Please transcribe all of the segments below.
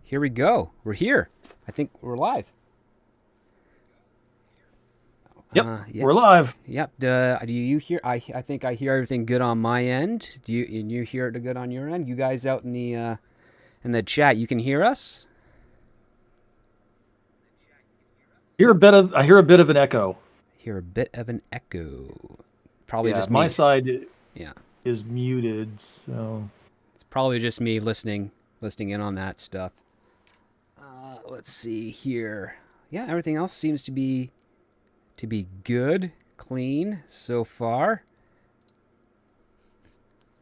Here we go. We're here. I think we're live. Yep, Yeah. we're live. Yep. Do you hear? I think I hear everything good on my end. Do you hear it good on your end? You guys out in the chat, you can hear us. I hear a bit of an echo. Hear a bit of an echo. Probably Yeah, just my me. side Yeah. is muted, so It's probably just me listening in on that stuff. Let's see here. Yeah, everything else seems to be good, clean so far.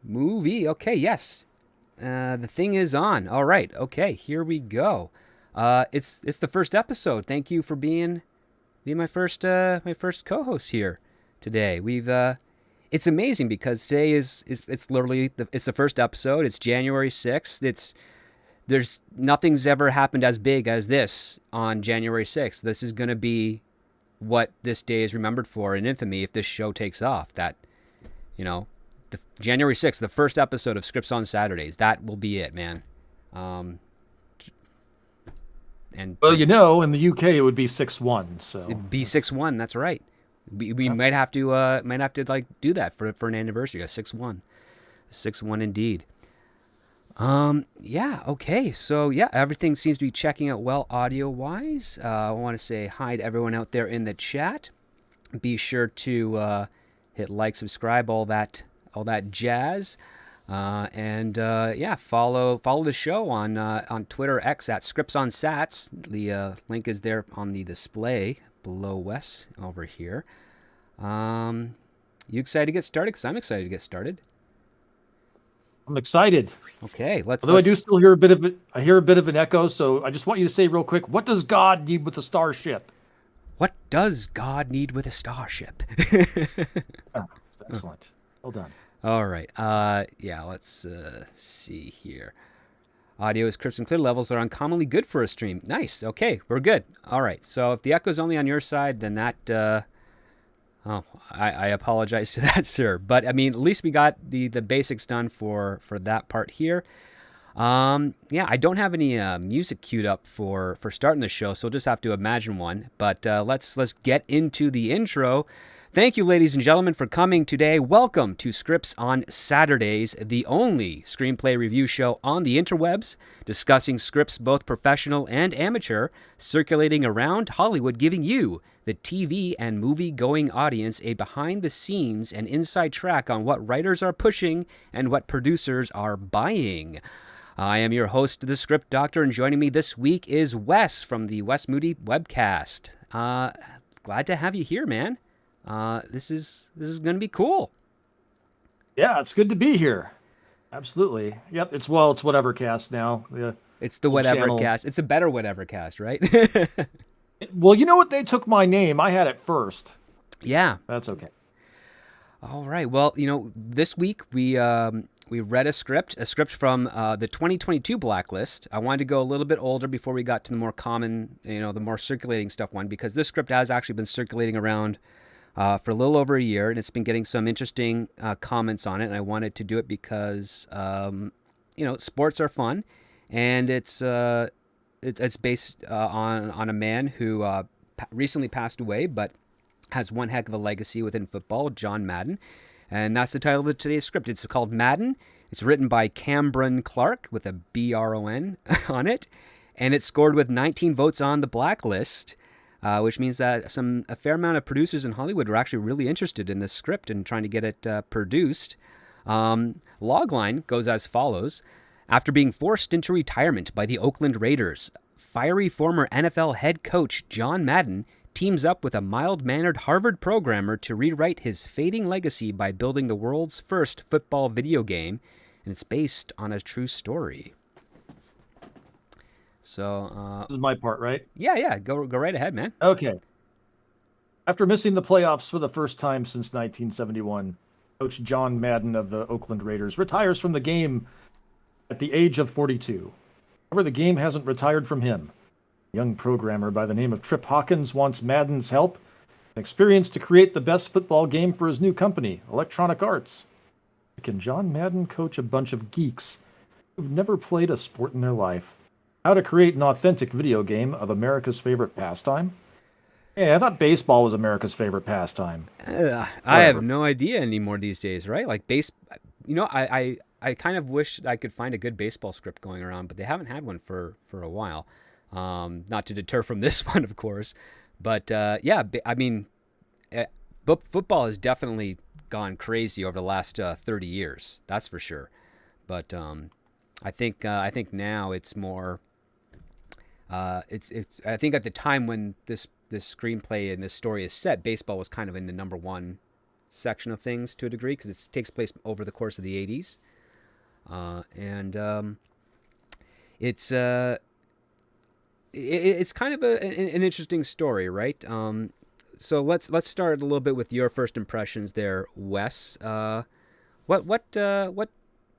Movie. Okay, yes. The thing is on. All right. Okay, here we go. It's the first episode. Thank you for being my first co-host here today. It's amazing because today is it's literally it's the first episode. It's January 6th. There's nothing's ever happened as big as this on January 6th. This is going to be what this day is remembered for in infamy if this show takes off. That, you know, the January 6th, the first episode of Scripts on Saturdays. That will be it, man. And well, in the UK it would be 6-1, so B61. That's right. We might have to like do that for an anniversary. A 6-1, 6-1 indeed. Yeah, okay. So, yeah, everything seems to be checking out well audio-wise. I want to say hi to everyone out there in the chat. Be sure to hit like, subscribe, all that jazz. Yeah, follow the show on Twitter X at Scripts on Sats. The link is there on the display below Wes over here. You excited to get started? Because I'm excited to get started. I'm excited. Okay, Although I do still hear a bit of an echo, so I just want you to say real quick, what does God need with a starship? What does God need with a starship? Oh, excellent. Well done. All right. Yeah, let's see here. Audio is crisp and clear. Levels are uncommonly good for a stream. Nice. Okay, we're good. All right. So if the echo's only on your side, then that... I apologize to that, sir. But, I mean, at least we got the basics done for that part here. Yeah, I don't have any music queued up for starting the show, so we'll just have to imagine one. But let's get into the intro. Thank you, ladies and gentlemen, for coming today. Welcome to Scripts on Saturdays, the only screenplay review show on the interwebs, discussing scripts both professional and amateur, circulating around Hollywood, giving you, the TV and movie-going audience, a behind-the-scenes and inside track on what writers are pushing and what producers are buying. I am your host, The Script Doctor, and joining me this week is Wes from the Wes Moody webcast. Glad to have you here, man. This is going to be cool. Yeah, it's good to be here. Absolutely. Yep. It's whatever cast now. Yeah. It's the whatever cast. It's a better whatever cast, right? Well, you know what? They took my name. I had it first. Yeah. That's okay. All right. Well, this week we read a script from the 2022 blacklist. I wanted to go a little bit older before we got to the more common, the more circulating stuff one, because this script has actually been circulating around for a little over a year, and it's been getting some interesting comments on it. And I wanted to do it because, sports are fun, and it's based on a man who recently passed away, but has one heck of a legacy within football, John Madden. And that's the title of today's script. It's called Madden. It's written by Cambron Clark with a B-R-O-N on it, and it scored with 19 votes on the blacklist. Which means that a fair amount of producers in Hollywood were actually really interested in this script and trying to get it produced. Logline goes as follows. After being forced into retirement by the Oakland Raiders, fiery former NFL head coach John Madden teams up with a mild-mannered Harvard programmer to rewrite his fading legacy by building the world's first football video game, and it's based on a true story. So This is my part, right? Yeah, go right ahead, man. Okay. After missing the playoffs for the first time since 1971, Coach John Madden of the Oakland Raiders retires from the game at the age of 42. However, the game hasn't retired from him. A young programmer by the name of Trip Hawkins wants Madden's help and experience to create the best football game for his new company, Electronic Arts. Can John Madden coach a bunch of geeks who've never played a sport in their life? How to create an authentic video game of America's favorite pastime. Hey, I thought baseball was America's favorite pastime. I have Whatever. no idea anymore these days, right? Like I kind of wish I could find a good baseball script going around, but they haven't had one for a while. Not to deter from this one, of course, but yeah, I mean, football has definitely gone crazy over the last 30 years. That's for sure. But I think now it's more. It's I think at the time when this screenplay and this story is set, baseball was kind of in the number one section of things to a degree because it takes place over the course of the 80s, and it's it's kind of an interesting story, right? So let's start a little bit with your first impressions there, Wes. What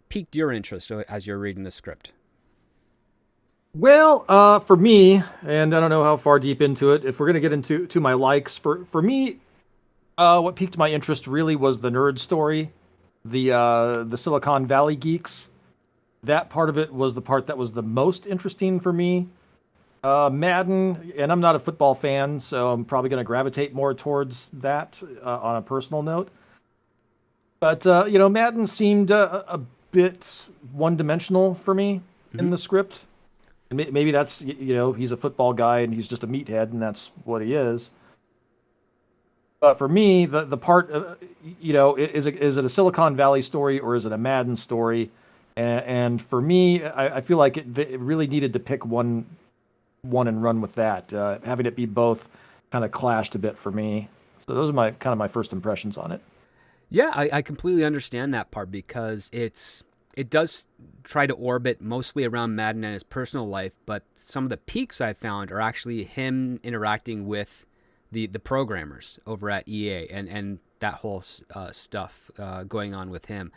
piqued your interest as you're reading the script? Well, for me, and I don't know how far deep into it, if we're gonna get into my likes, for me, what piqued my interest really was the nerd story, the Silicon Valley geeks. That part of it was the part that was the most interesting for me. Madden, and I'm not a football fan, so I'm probably going to gravitate more towards that on a personal note. But Madden seemed a bit one-dimensional for me in Hmm. the script. And maybe that's he's a football guy and he's just a meathead, and that's what he is. But for me, the part, is it a Silicon Valley story or is it a Madden story? And for me, I feel like it really needed to pick one and run with that. Having it be both kind of clashed a bit for me. So those are my first impressions on it. Yeah, I completely understand that part because it does try to orbit mostly around Madden and his personal life, but some of the peaks I found are actually him interacting with the programmers over at EA and that whole stuff going on with him.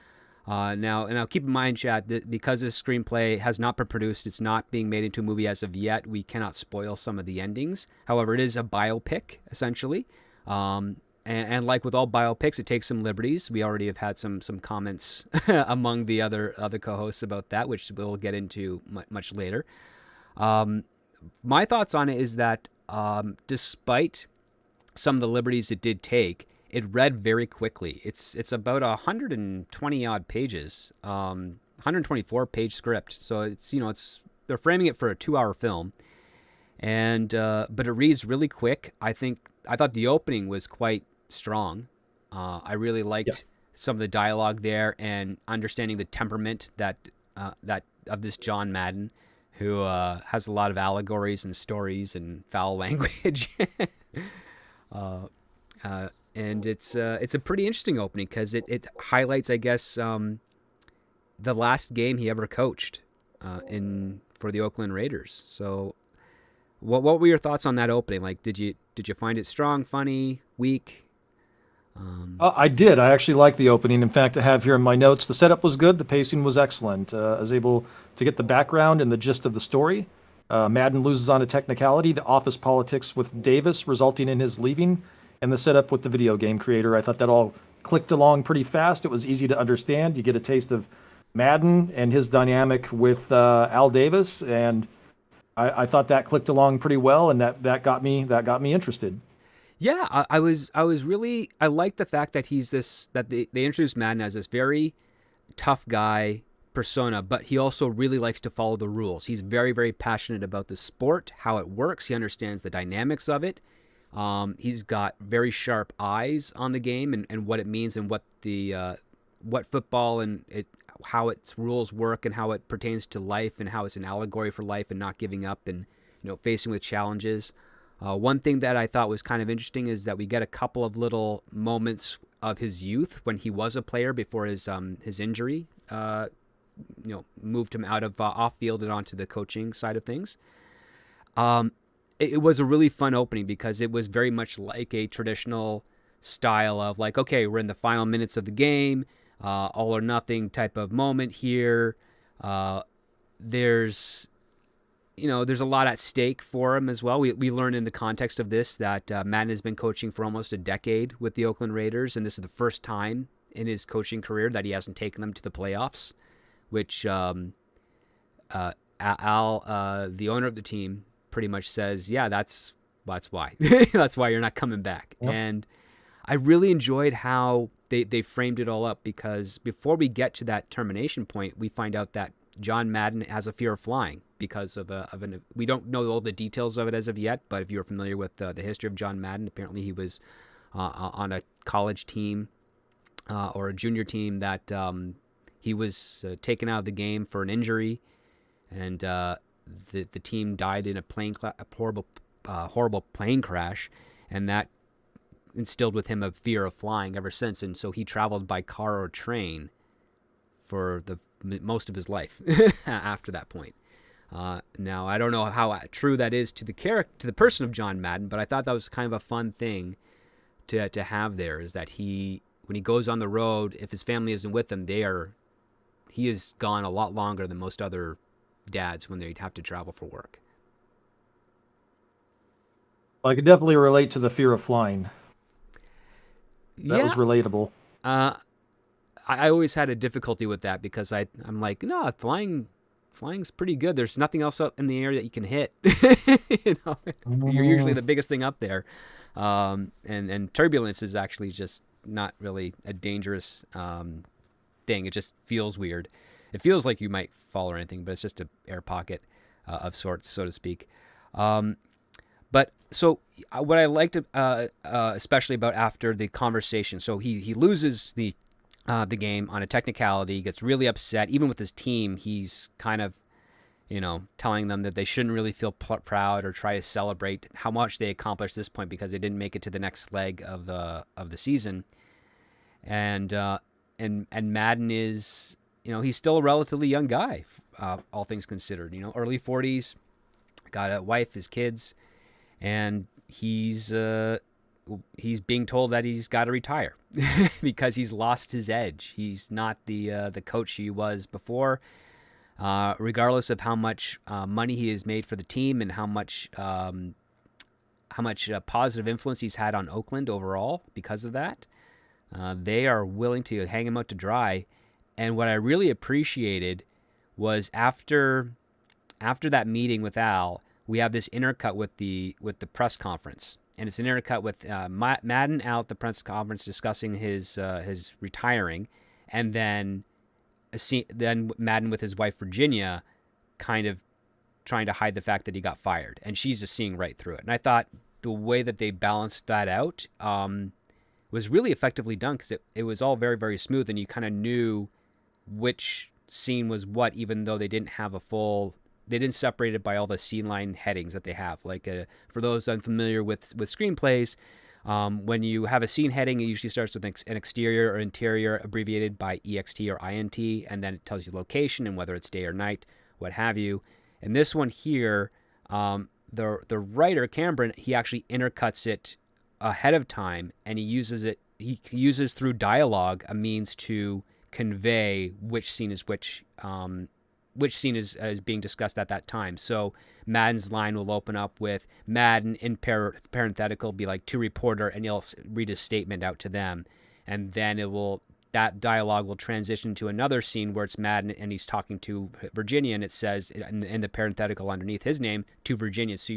Now, keep in mind, Chad, that because this screenplay has not been produced, it's not being made into a movie as of yet. We cannot spoil some of the endings. However, it is a biopic essentially, and like with all biopics, it takes some liberties. We already have had some comments among the other co-hosts about that, which we'll get into much later. My thoughts on it is that despite some of the liberties it did take, it read very quickly. It's about 120 odd pages, 124 page script. So it's they're framing it for a 2 hour film, and but it reads really quick. I thought the opening was quite strong. I really Yeah. liked some of the dialogue there and understanding the temperament that of this John Madden, who has a lot of allegories and stories and foul language. uh, and it's a pretty interesting opening because it highlights, I guess, the last game he ever coached in for the Oakland Raiders. So, what were your thoughts on that opening? Like, did you find it strong, funny, weak? I did. I actually liked the opening. In fact, I have here in my notes, the setup was good. The pacing was excellent. I was able to get the background and the gist of the story. Madden loses on a technicality, the office politics with Davis resulting in his leaving, and the setup with the video game creator. I thought that all clicked along pretty fast. It was easy to understand. You get a taste of Madden and his dynamic with Al Davis, and I thought that clicked along pretty well, and that got me interested. Yeah, I was really I like the fact that they introduced Madden as this very tough guy persona, but he also really likes to follow the rules. He's very, very passionate about the sport, how it works. He understands the dynamics of it. He's got very sharp eyes on the game and what it means and what football and how its rules work and how it pertains to life and how it's an allegory for life and not giving up and facing with challenges. One thing that I thought was kind of interesting is that we get a couple of little moments of his youth when he was a player before his injury moved him out of off field and onto the coaching side of things. It was a really fun opening because it was very much like a traditional style of like, okay, we're in the final minutes of the game, all or nothing type of moment here. There's there's a lot at stake for him as well. We learn in the context of this that Madden has been coaching for almost a decade with the Oakland Raiders, and this is the first time in his coaching career that he hasn't taken them to the playoffs, which Al, the owner of the team, pretty much says, yeah, that's why. That's why you're not coming back. Yep. And I really enjoyed how they framed it all up, because before we get to that termination point, we find out that John Madden has a fear of flying because of we don't know all the details of it as of yet, but if you're familiar with the history of John Madden, apparently he was on a college team or a junior team that he was taken out of the game for an injury, and the team died in a horrible plane crash, and that instilled with him a fear of flying ever since. And so he traveled by car or train for the most of his life after that point. Now, I don't know how true that is to the person of John Madden, but I thought that was kind of a fun thing to have there, is that when he goes on the road, if his family isn't with him, he is gone a lot longer than most other dads when they have to travel for work. I could definitely relate to the fear of flying. That was relatable. I always had a difficulty with that, because I'm like, no, flying's pretty good. There's nothing else up in the air that you can hit. You're usually the biggest thing up there. And turbulence is actually just not really a dangerous thing. It just feels weird. It feels like you might fall or anything, but it's just an air pocket of sorts, so to speak. But so what I liked, especially about after the conversation, so he loses the game on a technicality, gets really upset. Even with his team, he's kind of, telling them that they shouldn't really feel proud or try to celebrate how much they accomplished at this point, because they didn't make it to the next leg of the season. And Madden is, he's still a relatively young guy, all things considered. Early 40s, got a wife, his kids. And he's being told that he's got to retire because he's lost his edge. He's not the coach he was before, regardless of how much money he has made for the team and how much positive influence he's had on Oakland overall because of that. They are willing to hang him out to dry. And what I really appreciated was after that meeting with Al, we have this intercut with the press conference, and it's an intercut with Madden out at the press conference discussing his retiring, and then Madden with his wife Virginia, kind of trying to hide the fact that he got fired, and she's just seeing right through it. And I thought the way that they balanced that out was really effectively done, because it was all very, very smooth, and you kind of knew which scene was what, even though they didn't have they didn't separate it by all the scene line headings that they have. Like for those unfamiliar with screenplays, when you have a scene heading, it usually starts with an exterior or interior abbreviated by EXT or INT, and then it tells you location and whether it's day or night, what have you. And this one here, the writer, Cambron, he actually intercuts it ahead of time, and he uses through dialogue a means to convey which scene is being discussed at that time. So Madden's line will open up with Madden in parenthetical, be like, to reporter, and he'll read his statement out to them. And then that dialogue will transition to another scene where it's Madden and he's talking to Virginia, and it says in the parenthetical underneath his name, to Virginia. So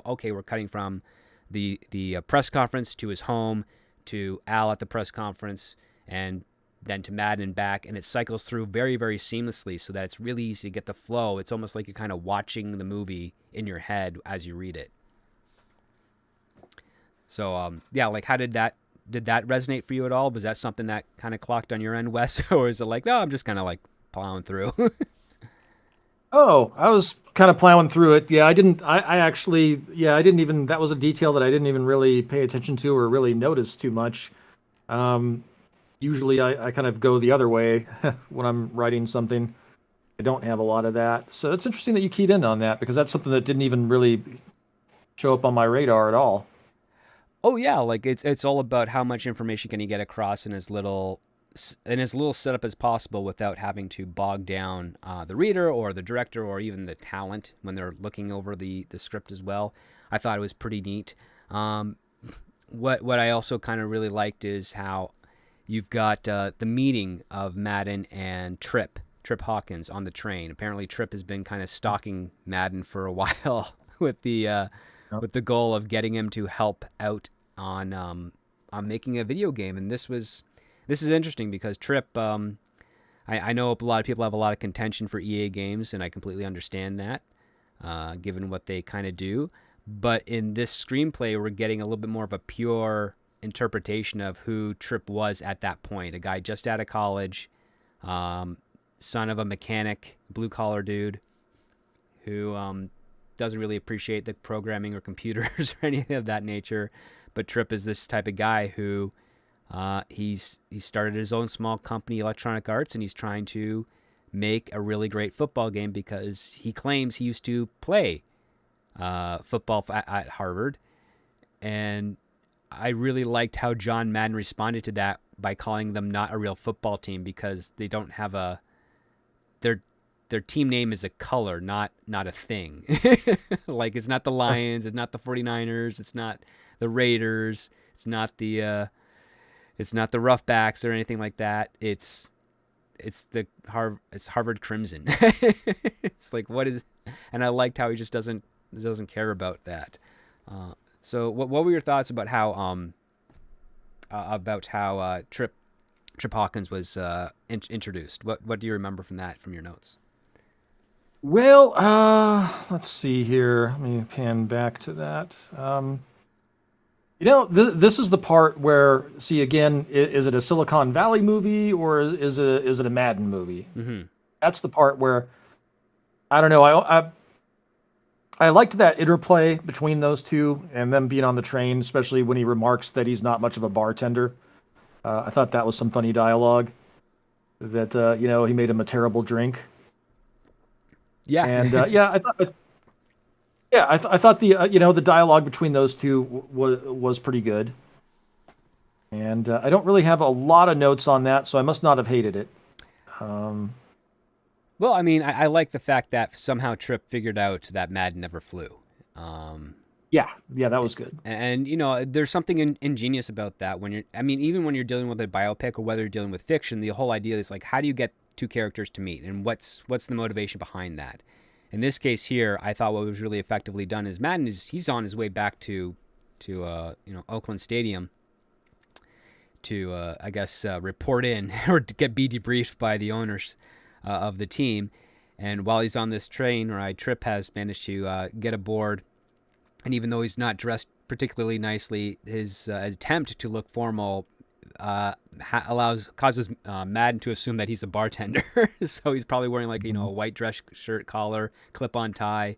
okay, we're cutting from the press conference to his home, to Al at the press conference, and then to Madden and back, and it cycles through very, very seamlessly, so that it's really easy to get the flow. It's almost like you're kind of watching the movie in your head as you read it. So like, how did that resonate for you at all? Was that something that kind of clocked on your end, Wes, or is it like, no, I'm just kind of like plowing through? Oh, I was kind of plowing through it. Yeah, I didn't even, that was a detail that I didn't even really pay attention to or really notice too much. Usually I kind of go the other way when I'm writing something. I don't have a lot of that. So it's interesting that you keyed in on that, because that's something that didn't even really show up on my radar at all. Oh yeah, like it's all about how much information can you get across in as little setup as possible without having to bog down the reader or the director or even the talent when they're looking over the script as well. I thought it was pretty neat. What I also kind of really liked is how you've got the meeting of Madden and Tripp Trip Hawkins on the train. Apparently, Trip has been kind of stalking Madden for a while with the goal of getting him to help out on making a video game. And this is interesting because Trip. I know a lot of people have a lot of contention for EA games, and I completely understand that, given what they kind of do. But in this screenplay, we're getting a little bit more of a pure interpretation of who Trip was at that point. A guy just out of college, son of a mechanic, blue-collar dude, who doesn't really appreciate the programming or computers or anything of that nature. But Trip is this type of guy who he started his own small company, Electronic Arts, and he's trying to make a really great football game because he claims he used to play football at Harvard. And I really liked how John Madden responded to that by calling them not a real football team because they don't have their team name is a color, not a thing. Like, it's not the Lions, it's not the 49ers, it's not the Raiders, it's not the Roughbacks or anything like that. It's Harvard Crimson. It's like, what is? And I liked how he just doesn't care about that. So what were your thoughts about how Trip Hawkins was introduced? What do you remember from your notes? Well, let's see here. Let me pan back to that. This is the part where, see, again, is it a Silicon Valley movie or is it a Madden movie? Mm-hmm. That's the part where, I don't know. I liked that interplay between those two and them being on the train, especially when he remarks that he's not much of a bartender. I thought that was some funny dialogue. That he made him a terrible drink. Yeah, and I thought the dialogue between those two was pretty good. And I don't really have a lot of notes on that, so I must not have hated it. Well, I mean, I like the fact that somehow Trip figured out that Madden never flew. Yeah, that was good. And there's something ingenious about that even when you're dealing with a biopic or whether you're dealing with fiction, the whole idea is like, how do you get two characters to meet, and what's the motivation behind that? In this case here, I thought what was really effectively done is Madden he's on his way back to Oakland Stadium to report in or to be debriefed by the owners of the team. And while he's on this train ride, Trip has managed to get aboard. And even though he's not dressed particularly nicely, his attempt to look formal causes Madden to assume that he's a bartender. So he's probably wearing a white dress shirt, collar, clip-on tie,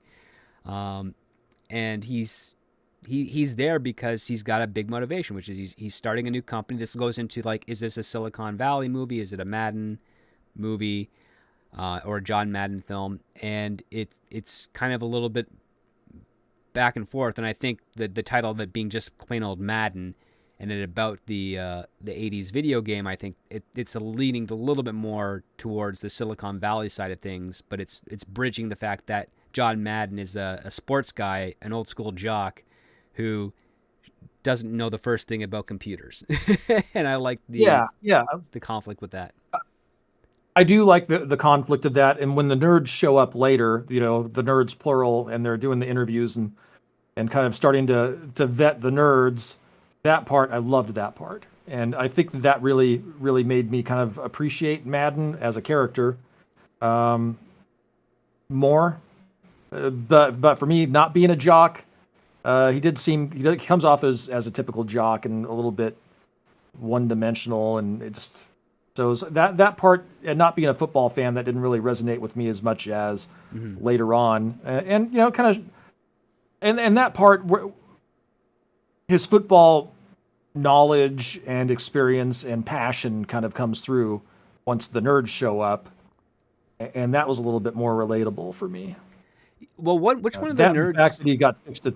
and he's there because he's got a big motivation, which is he's starting a new company. This goes into is this a Silicon Valley movie? Is it a Madden movie or a John Madden film? And it's kind of a little bit back and forth. And I think the title of it being just plain old Madden, and then about the 80s video game, I think it's leaning a little bit more towards the Silicon Valley side of things, but it's bridging the fact that John Madden is a sports guy, an old school jock, who doesn't know the first thing about computers. And I like the conflict with that. I do like the conflict of that, and when the nerds show up later, the nerds plural, and they're doing the interviews and kind of starting to vet the nerds. That part, I loved that part. And I think that really, really made me kind of appreciate Madden as a character more. But for me, not being a jock, he comes off as a typical jock and a little bit one-dimensional. And it just, so that part, and not being a football fan, that didn't really resonate with me as much as later on. And that part, his football knowledge and experience and passion kind of comes through once the nerds show up, and that was a little bit more relatable for me. Well, which one of the nerds? The fact that he got fixed a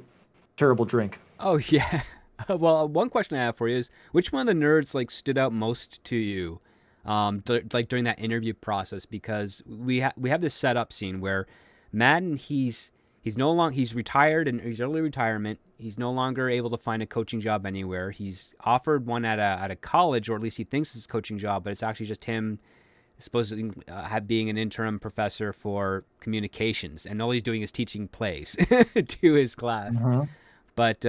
terrible drink. Oh yeah. Well, one question I have for you is, which one of the nerds stood out most to you, during that interview process? Because we have this setup scene where Madden he's retired and he's early retirement. He's no longer able to find a coaching job anywhere. He's offered one at a college, or at least he thinks it's a coaching job, but it's actually just him supposed to being an interim professor for communications, and all he's doing is teaching plays to his class. Mhm. But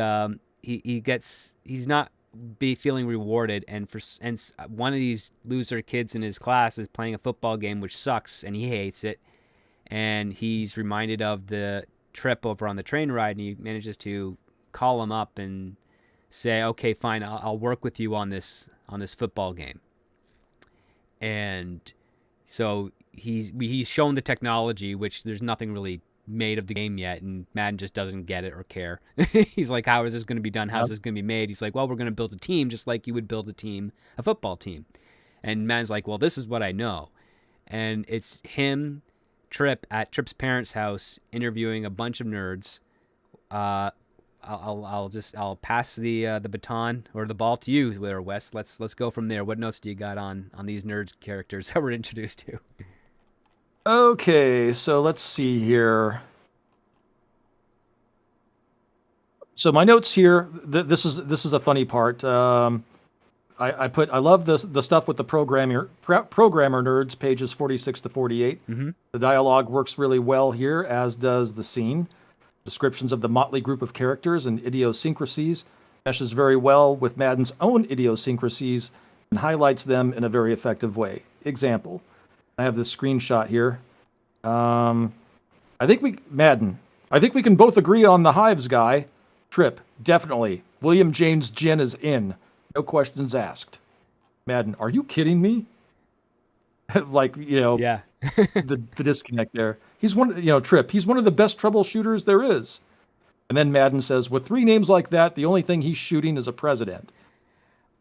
he's not be feeling rewarded, and one of these loser kids in his class is playing a football game which sucks, and he hates it. And he's reminded of the trip over on the train ride, and he manages to call him up and say, "Okay, fine, I'll work with you on this football game." And so he's shown the technology, which there's nothing really made of the game yet, and Madden just doesn't get it or care. He's like, "How is this going to be done? How's this going to be made?" He's like, "Well, we're going to build a team just like you would build a football team." And Madden's like, "Well, this is what I know," and it's him, Trip, at Trip's parents' house interviewing a bunch of nerds. I'll pass the baton or the ball to you there, Wes. Let's go from there. What notes do you got on these nerds characters that we're introduced to? Okay, so let's see here. So my notes here. This is a funny part. I love the stuff with the programmer nerds, pages 46 to 48. Mm-hmm. The dialogue works really well here, as does the scene. Descriptions of the motley group of characters and idiosyncrasies meshes very well with Madden's own idiosyncrasies and highlights them in a very effective way. Example, I have this screenshot here. I think we can both agree on the Hives guy. Trip, definitely. William James Ginn is in. No questions asked. Madden, are you kidding me? Like, Yeah. the disconnect there. He's Trip, he's one of the best troubleshooters there is. And then Madden says, with 3 names like that, the only thing he's shooting is a president.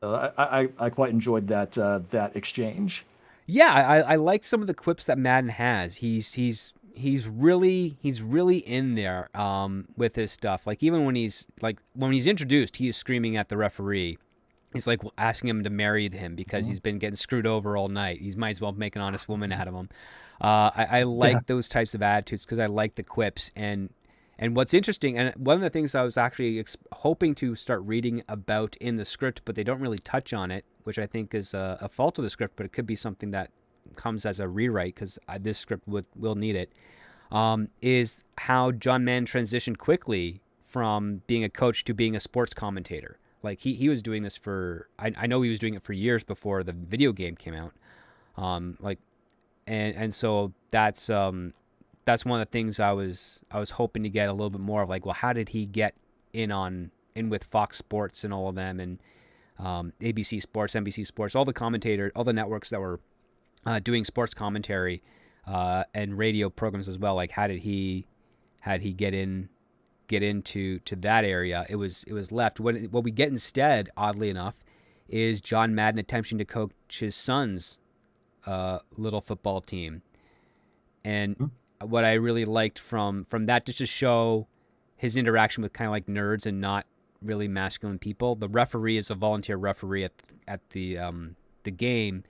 I quite enjoyed that exchange. Yeah, I like some of the quips that Madden has. He's really in there with his stuff. Like even when he's introduced, he is screaming at the referee. He's like asking him to marry him because he's been getting screwed over all night. He might as well make an honest woman out of him. I like those types of attitudes because I like the quips. And what's interesting, and one of the things I was actually hoping to start reading about in the script, but they don't really touch on it, which I think is a fault of the script, but it could be something that comes as a rewrite because this script will need it, is how John Madden transitioned quickly from being a coach to being a sports commentator. Like he was doing this I know he was doing it for years before the video game came out. And so that's one of the things I was hoping to get a little bit more of, like, well, how did he get in with Fox Sports and all of them, and ABC Sports, NBC Sports, all the networks that were doing sports commentary and radio programs as well. Like, how did he get into that area? It was left. What we get instead, oddly enough, is John Madden attempting to coach his son's little football team. And what I really liked from that, just to show his interaction with kind of like nerds and not really masculine people. The referee is a volunteer referee at the game,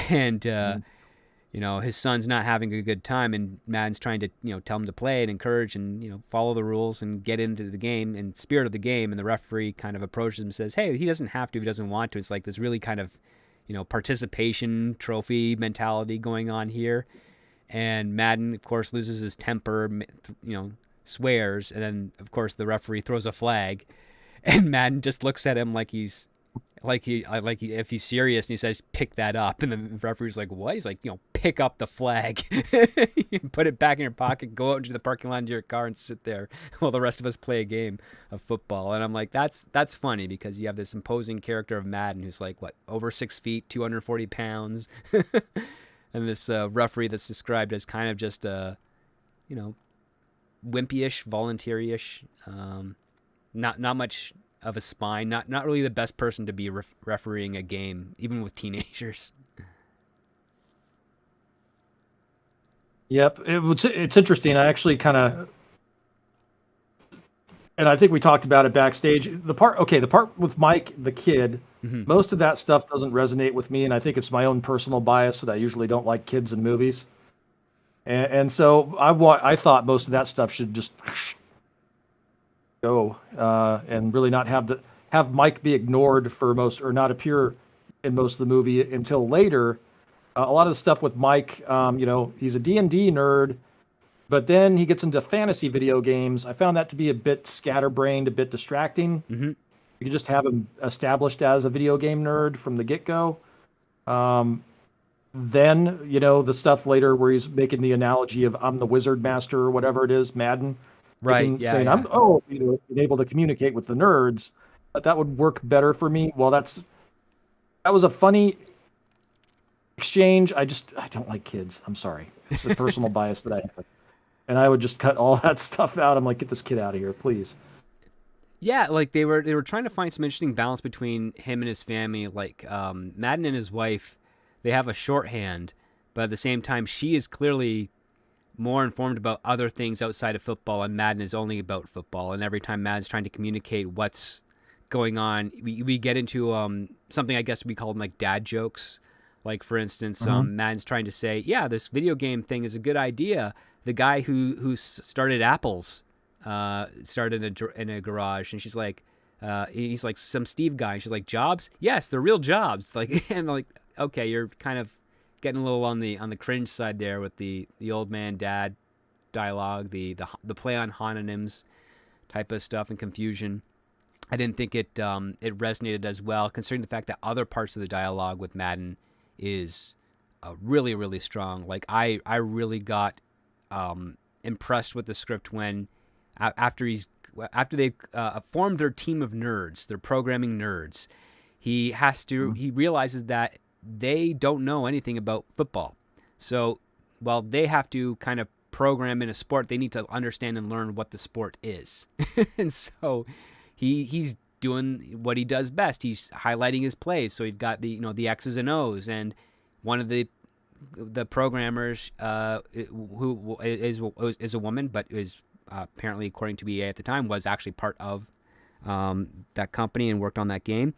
and his son's not having a good time, and Madden's trying to tell him to play and encourage and follow the rules and get into the game and spirit of the game. And the referee kind of approaches him and says, "Hey, he doesn't have to if he doesn't want to." It's like this really kind of participation trophy mentality going on here. And Madden, of course, loses his temper, swears, and then of course the referee throws a flag, and Madden just looks at him like if he's serious, and he says, "Pick that up," and the referee's like, "What?" He's like, "Pick up the flag, put it back in your pocket, go out into the parking lot into your car, and sit there while the rest of us play a game of football." And I'm like, that's funny because you have this imposing character of Madden who's like over 6 feet, 240 pounds. And this referee that's described as kind of just wimpy-ish, volunteer-ish, not much of a spine, not really the best person to be refereeing a game, even with teenagers. Yep, it's interesting. I actually kind of, and I think we talked about it backstage. The part with Mike, the kid, most of that stuff doesn't resonate with me, and I think it's my own personal bias that I usually don't like kids in movies. And so I thought most of that stuff should just go and really not have Mike be ignored for most, or not appear in most of the movie until later, A lot of the stuff with Mike, he's a D&D nerd, but then he gets into fantasy video games. I found that to be a bit scatterbrained, a bit distracting. Mm-hmm. You can just have him established as a video game nerd from the get-go. Then, the stuff later where he's making the analogy of I'm the wizard master or whatever it is, Madden, Right. Yeah. saying Yeah. being able to communicate with the nerds, that would work better for me. Well, that was a funny exchange. I don't like kids. I'm sorry. It's a personal bias that I have. And I would just cut all that stuff out. I'm like, get this kid out of here, please. Yeah, like they were trying to find some interesting balance between him and his family. Like Madden and his wife, they have a shorthand, but at the same time, she is clearly more informed about other things outside of football, and Madden is only about football. And every time Madden's trying to communicate what's going on, we get into something I guess we call them like dad jokes. Like for instance, Madden's trying to say, yeah, this video game thing is a good idea. The guy who started Apple's started in a garage, and she's like, he's like some Steve guy, and she's like, jobs? Yes, they're real jobs. Like, and like, okay, you're kind of getting a little on the cringe side there with the old man dad dialogue, the play on homonyms type of stuff and confusion. I didn't think it resonated as well, considering the fact that other parts of the dialogue with Madden is really, really strong. Like I really got impressed with the script when after they formed their team of nerds, their programming nerds, he realizes that they don't know anything about football. So while they have to kind of program in a sport, they need to understand and learn what the sport is. And so he's doing what he does best. He's highlighting his plays. So you've got the X's and O's, and one of the programmers who is a woman, but is apparently, according to EA at the time, was actually part of that company and worked on that game.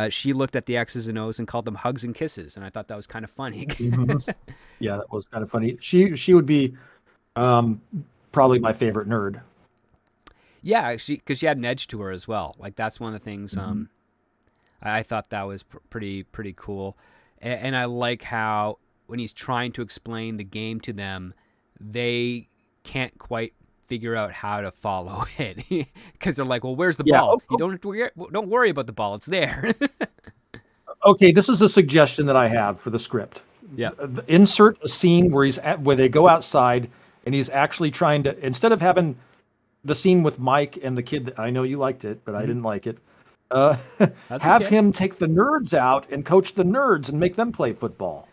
She looked at the X's and O's and called them hugs and kisses, and I thought that was kind of funny. Yeah, that was kind of funny. She would be probably my favorite nerd. Yeah, because she had an edge to her as well. Like that's one of the things I thought that was pretty cool, and I like how when he's trying to explain the game to them, they can't quite figure out how to follow it because they're like, "Well, where's the ball? You don't worry about the ball; it's there." Okay, this is a suggestion that I have for the script. Yeah. Insert a scene where they go outside and he's actually trying to, instead of having the scene with Mike and the kid, I know you liked it, but I didn't like it. Have him take the nerds out and coach the nerds and make them play football.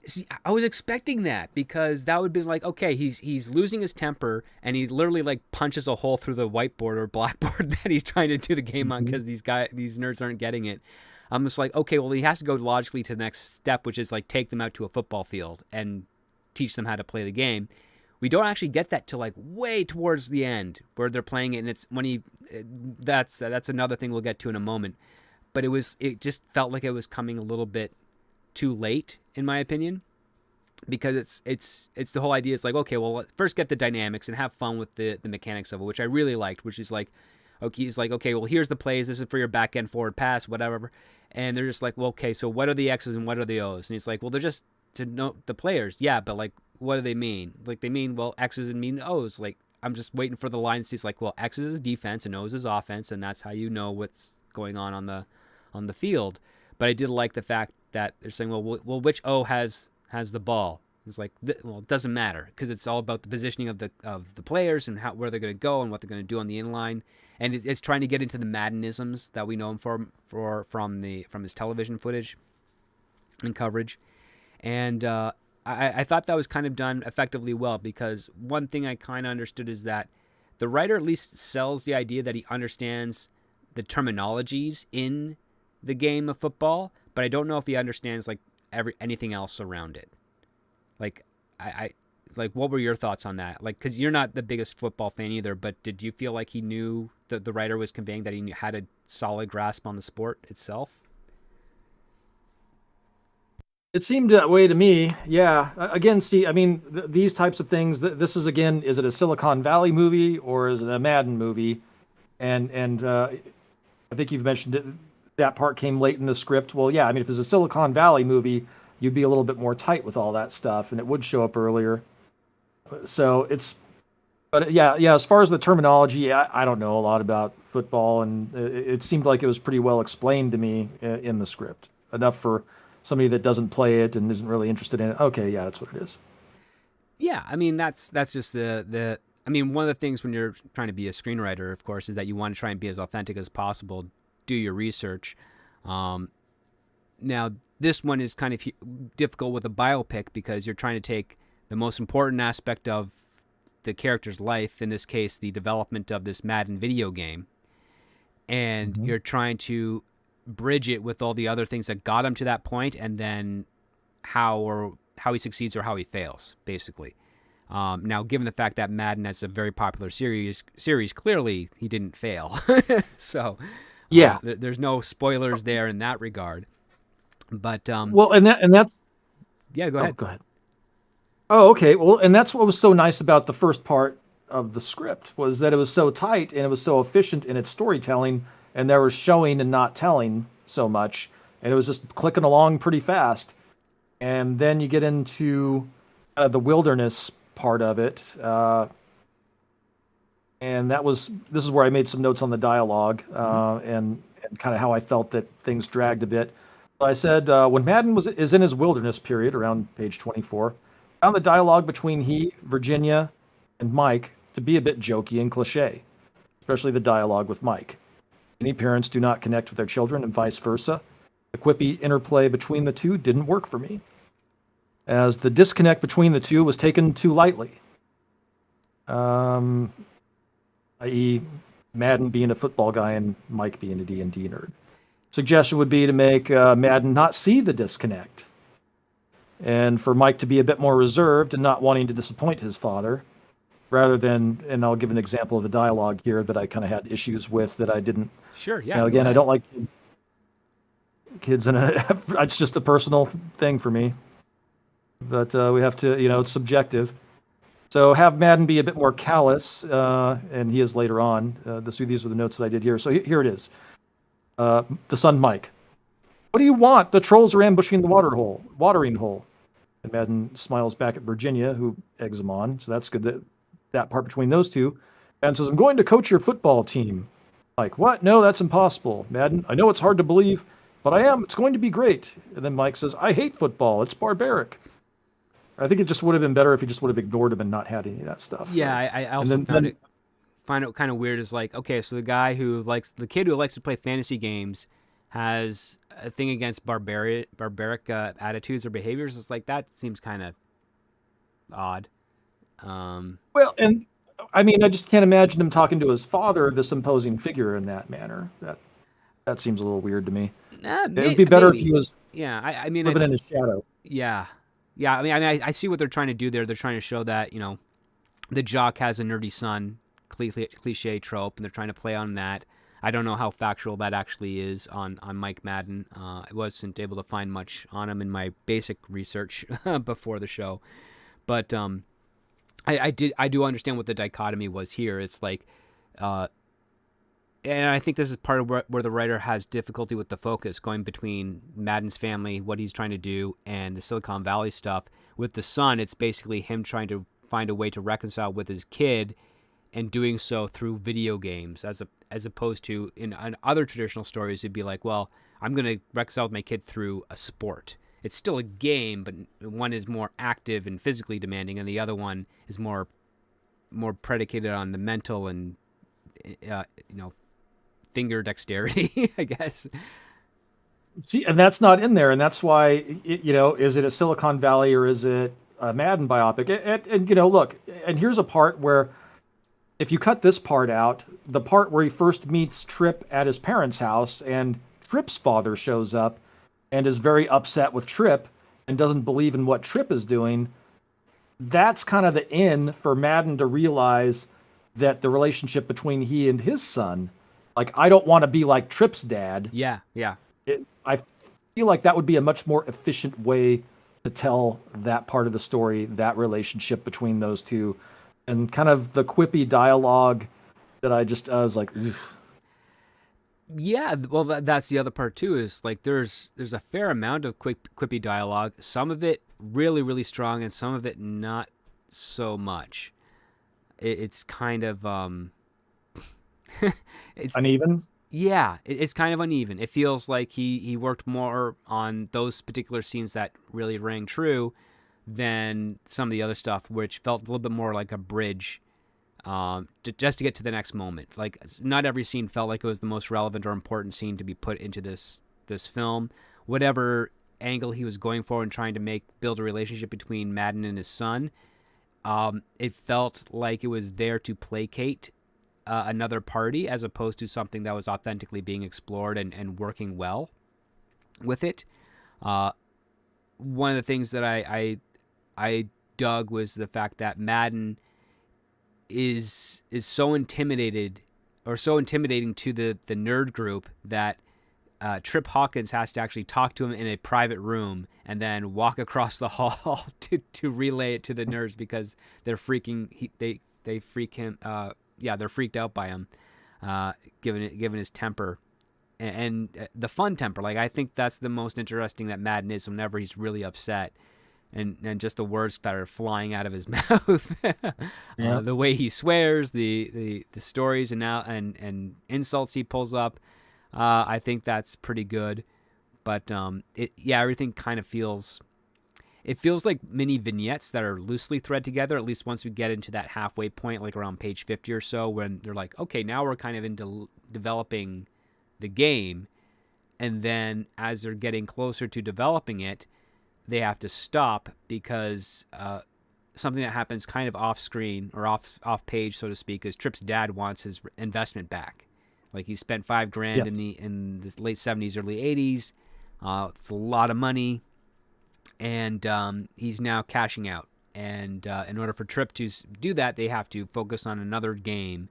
See, I was expecting that because that would be like, okay, he's losing his temper and he literally like punches a hole through the whiteboard or blackboard that he's trying to do the game on because these nerds aren't getting it. I'm just like, okay, well, he has to go logically to the next step, which is like take them out to a football field and teach them how to play the game. We don't actually get that till like way towards the end where they're playing it, and it's when that's another thing we'll get to in a moment. But it just felt like it was coming a little bit too late, in my opinion, because it's the whole idea is like, okay, well, first get the dynamics and have fun with the mechanics of it, which I really liked, which is like, okay, he's like, okay, well, here's the plays, this is for your back end forward pass, whatever, and they're just like, well, okay, so what are the X's and what are the O's? And he's like, well, they're just to know the players, yeah, but like, what do they mean? Like, they mean, well, X's and mean O's. Like, I'm just waiting for the line to see, like, well, X's is defense and O's is offense, and that's how you know what's going on the field. But I did like the fact that they're saying, well, which O has the ball? It's like, well, it doesn't matter because it's all about the positioning of the players and where they're going to go and what they're going to do on the inline. And it's trying to get into the Maddenisms that we know him from his television footage and coverage. And I thought that was kind of done effectively well, because one thing I kind of understood is that the writer at least sells the idea that he understands the terminologies in the game of football, but I don't know if he understands like anything else around it. Like I what were your thoughts on that? Like, because you're not the biggest football fan either, but did you feel like he knew that the writer was conveying that he had a solid grasp on the sport itself? It seemed that way to me. Yeah. Again, see, I mean, these types of things. This is, again, is it a Silicon Valley movie or is it a Madden movie? And I think you've mentioned it, that part came late in the script. Well, yeah. I mean, if it's a Silicon Valley movie, you'd be a little bit more tight with all that stuff, and it would show up earlier. So it's, but yeah. As far as the terminology, I don't know a lot about football, and it seemed like it was pretty well explained to me in the script, enough for somebody that doesn't play it and isn't really interested in it. Okay, yeah, that's what it is. Yeah, I mean that's just the I mean, one of the things when you're trying to be a screenwriter, of course, is that you want to try and be as authentic as possible. Do your research. Now, this one is kind of difficult with a biopic because you're trying to take the most important aspect of the character's life, in this case, the development of this Madden video game, and you're trying to bridge it with all the other things that got him to that point, and then how he succeeds or how he fails, basically. Now, given the fact that Madden is a very popular series, clearly he didn't fail. So, Yeah. there's no spoilers there in that regard. But Well, and that's yeah, go ahead. go ahead. Oh, okay. Well, and that's what was so nice about the first part of the script, was that it was so tight and it was so efficient in its storytelling, and there was showing and not telling so much, and it was just clicking along pretty fast. And then you get into the wilderness part of it, and this is where I made some notes on the dialogue, and kind of how I felt that things dragged a bit. I said when Madden is in his wilderness period, around page 24, found the dialogue between Virginia, and Mike to be a bit jokey and cliche, especially the dialogue with Mike. Many parents do not connect with their children, and vice versa. The quippy interplay between the two didn't work for me, as the disconnect between the two was taken too lightly. I.e., Madden being a football guy and Mike being a D&D nerd. Suggestion would be to make Madden not see the disconnect, and for Mike to be a bit more reserved and not wanting to disappoint his father, rather than, and I'll give an example of the dialogue here that I kind of had issues with that I didn't. Sure, yeah. Now, again, I don't like kids in it's just a personal thing for me. But we have to, it's subjective. So have Madden be a bit more callous, and he is later on. These were the notes that I did here. So here it is. The son Mike. What do you want? The trolls are ambushing the watering hole. And Madden smiles back at Virginia, who eggs him on. So that's good, that part between those two. And says, I'm going to coach your football team. Mike, what? No, that's impossible. Madden, I know it's hard to believe, but I am. It's going to be great. And then Mike says, I hate football. It's barbaric. I think it just would have been better if he just would have ignored him and not had any of that stuff. Yeah, I also find it kind of weird. Is like, okay, so the kid who likes to play fantasy games has a thing against barbaric attitudes or behaviors. It's like, that seems kind of odd. Well, and I mean, I just can't imagine him talking to his father, this imposing figure, in that manner. That seems a little weird to me. It would be better if he was living in his shadow. Yeah. Yeah, I mean, I see what they're trying to do there. They're trying to show that, the jock has a nerdy son, cliche trope, and they're trying to play on that. I don't know how factual that actually is on Mike Madden. I wasn't able to find much on him in my basic research before the show. But I do understand what the dichotomy was here. It's like, and I think this is part of where the writer has difficulty with the focus, going between Madden's family, what he's trying to do, and the Silicon Valley stuff. With the son, it's basically him trying to find a way to reconcile with his kid, and doing so through video games, as opposed to in other traditional stories, it'd be like, well, I'm going to reconcile with my kid through a sport. It's still a game, but one is more active and physically demanding, and the other one is more predicated on the mental and finger dexterity, I guess. See, and that's not in there, and that's why, is it a Silicon Valley or is it a Madden biopic? And look, and here's a part where, if you cut this part out, the part where he first meets Trip at his parents' house, and Trip's father shows up and is very upset with Trip and doesn't believe in what Trip is doing, that's kind of the in for Madden to realize that the relationship between he and his son, like, I don't want to be like Trip's dad. Yeah. I feel like that would be a much more efficient way to tell that part of the story, that relationship between those two, and kind of the quippy dialogue that I was like, oof. Yeah, well, that's the other part too. Is like there's a fair amount of quippy dialogue. Some of it really really strong, and some of it not so much. It's kind of it's Uneven. yeah, it's kind of uneven. It feels like he worked more on those particular scenes that really rang true than some of the other stuff, which felt a little bit more like a bridge, just to get to the next moment. Like not every scene felt like it was the most relevant or important scene to be put into this film. Whatever angle he was going for and trying to build a relationship between Madden and his son, it felt like it was there to placate another party as opposed to something that was authentically being explored and working well with it. Uh, One of the things that I dug was the fact that Madden is so intimidated or so intimidating to the nerd group that Trip Hawkins has to actually talk to him in a private room and then walk across the hall to relay it to the nerds because they're they freak him they're freaked out by him given his temper and the fun temper. Like I think that's the most interesting that Madden is whenever he's really upset. And just the words that are flying out of his mouth, Yeah. the way he swears, the stories and insults he pulls up, I think that's pretty good. But everything kind of feels like mini vignettes that are loosely thread together. At least once we get into that halfway point, like around page 50 or so, when they're like, okay, now we're kind of into developing the game, and then as they're getting closer to developing it, they have to stop because something that happens kind of off screen or off page, so to speak, is Trip's dad wants his investment back. Like he spent $5,000 Yes. in the late 70s, early 80s. It's a lot of money, and he's now cashing out. And in order for Trip to do that, they have to focus on another game,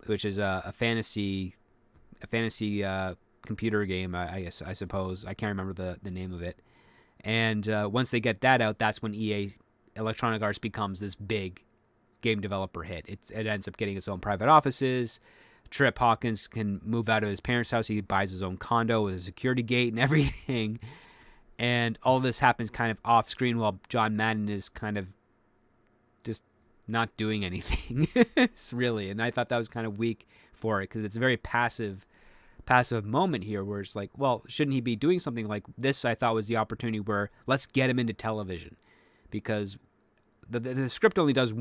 which is a fantasy computer game. I suppose I can't remember the name of it. And once they get that out, that's when EA Electronic Arts becomes this big game developer hit. It ends up getting its own private offices. Trip Hawkins can move out of his parents' house. He buys his own condo with a security gate and everything. And all this happens kind of off screen while John Madden is kind of just not doing anything. Really. And I thought that was kind of weak for it because it's a very passive moment here where it's like, well, shouldn't he be doing something like this? I thought was the opportunity where let's get him into television, because the script only does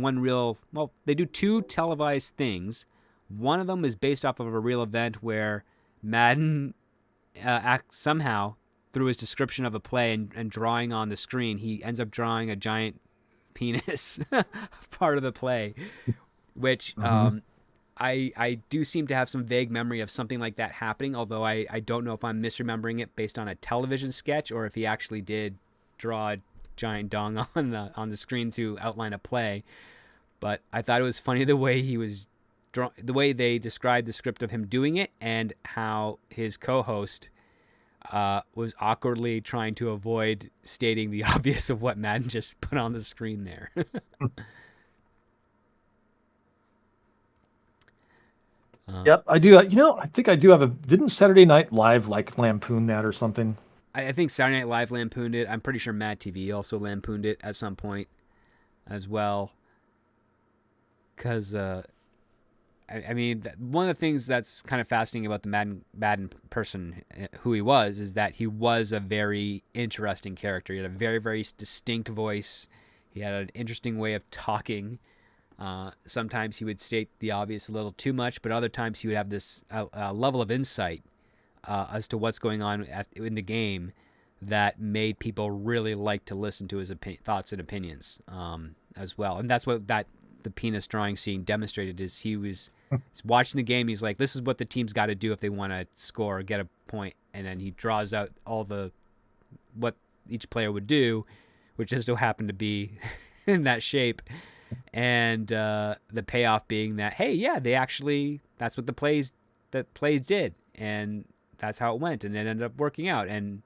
they do two televised things. One of them is based off of a real event where Madden somehow through his description of a play and drawing on the screen, he ends up drawing a giant penis part of the play, which I do seem to have some vague memory of something like that happening, although I don't know if I'm misremembering it based on a television sketch or if he actually did draw a giant dong on the screen to outline a play. But I thought it was funny the way the way they described the script of him doing it and how his co-host was awkwardly trying to avoid stating the obvious of what Madden just put on the screen there. Yep, I do. I think I do have a. Didn't Saturday Night Live like lampoon that or something? I think Saturday Night Live lampooned it. I'm pretty sure Mad TV also lampooned it at some point as well. Because, I mean, one of the things that's kind of fascinating about the Madden person, who he was, is that he was a very interesting character. He had a very, very distinct voice. He had an interesting way of talking. Sometimes he would state the obvious a little too much, but other times he would have this level of insight as to what's going on in the game that made people really like to listen to his thoughts and opinions as well. And that's what the penis drawing scene demonstrated. Is he was watching the game, he's like, this is what the team's got to do if they want to score or get a point, and then he draws out all what each player would do, which just so happened to be in that shape. And the payoff being that, hey, yeah, that's what the plays did, and that's how it went, and it ended up working out. And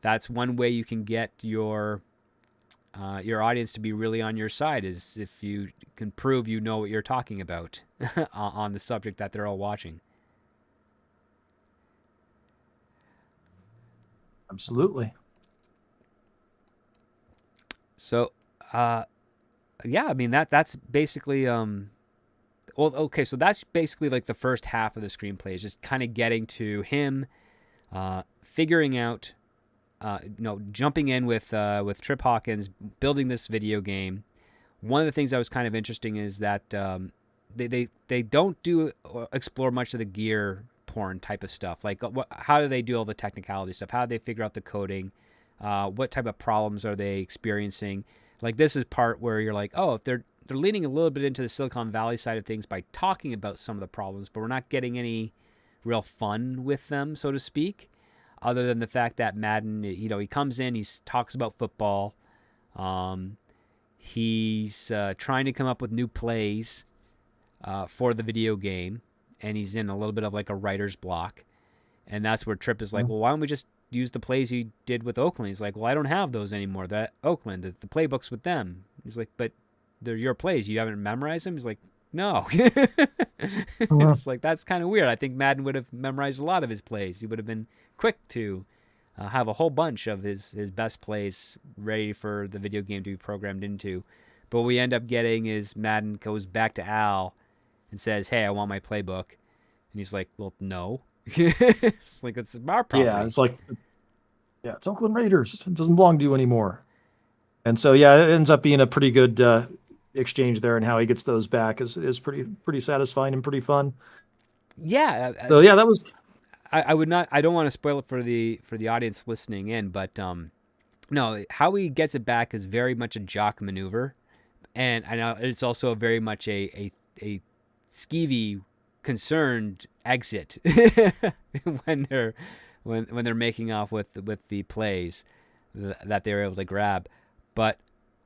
that's one way you can get your audience to be really on your side, is if you can prove you know what you're talking about on the subject that they're all watching. Absolutely. So, yeah, I mean that's basically well, okay, so that's basically like the first half of the screenplay is just kind of getting to him, figuring out, jumping in with Trip Hawkins, building this video game. One of the things that was kind of interesting is that they don't do or explore much of the gear porn type of stuff. Like, how do they do all the technicality stuff? How do they figure out the coding? What type of problems are they experiencing? Like, this is part where you're like, oh, if they're leaning a little bit into the Silicon Valley side of things by talking about some of the problems, but we're not getting any real fun with them, so to speak, other than the fact that Madden, he comes in, he talks about football. He's trying to come up with new plays for the video game, and he's in a little bit of like a writer's block. And that's where Tripp is like, well, why don't we just use the plays you did with Oakland? He's like, well, I don't have those anymore. That Oakland, the playbook's with them. He's like, but they're your plays. You haven't memorized them? He's like, no. It's like, that's kind of weird. I think Madden would have memorized a lot of his plays. He would have been quick to have a whole bunch of his best plays ready for the video game to be programmed into. But what we end up getting is Madden goes back to Al and says, hey, I want my playbook. And he's like, well, no. It's like, it's our property. Yeah, it's like, it's Oakland Raiders. It doesn't belong to you anymore. And so, yeah, it ends up being a pretty good exchange there, and how he gets those back is pretty satisfying and pretty fun. Yeah. So yeah, that was. I would not. I don't want to spoil it for the audience listening in, but no, how he gets it back is very much a jock maneuver, and I know it's also very much a skeevy, concerned exit when they're making off with the plays that they were able to grab. But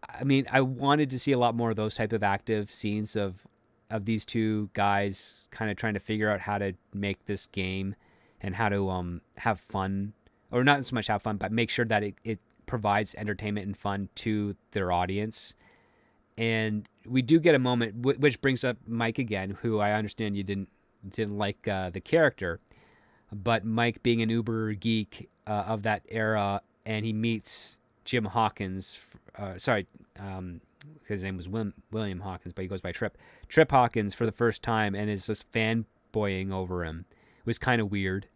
I mean, I wanted to see a lot more of those type of active scenes of these two guys kind of trying to figure out how to make this game and how to have fun, or not so much have fun, but make sure that it provides entertainment and fun to their audience. And we do get a moment, which brings up Mike again, who I understand you didn't like the character, but Mike being an uber geek of that era, and he meets Jim Hawkins. His name was William Hawkins, but he goes by Trip Hawkins for the first time, and is just fanboying over him. It was kind of weird.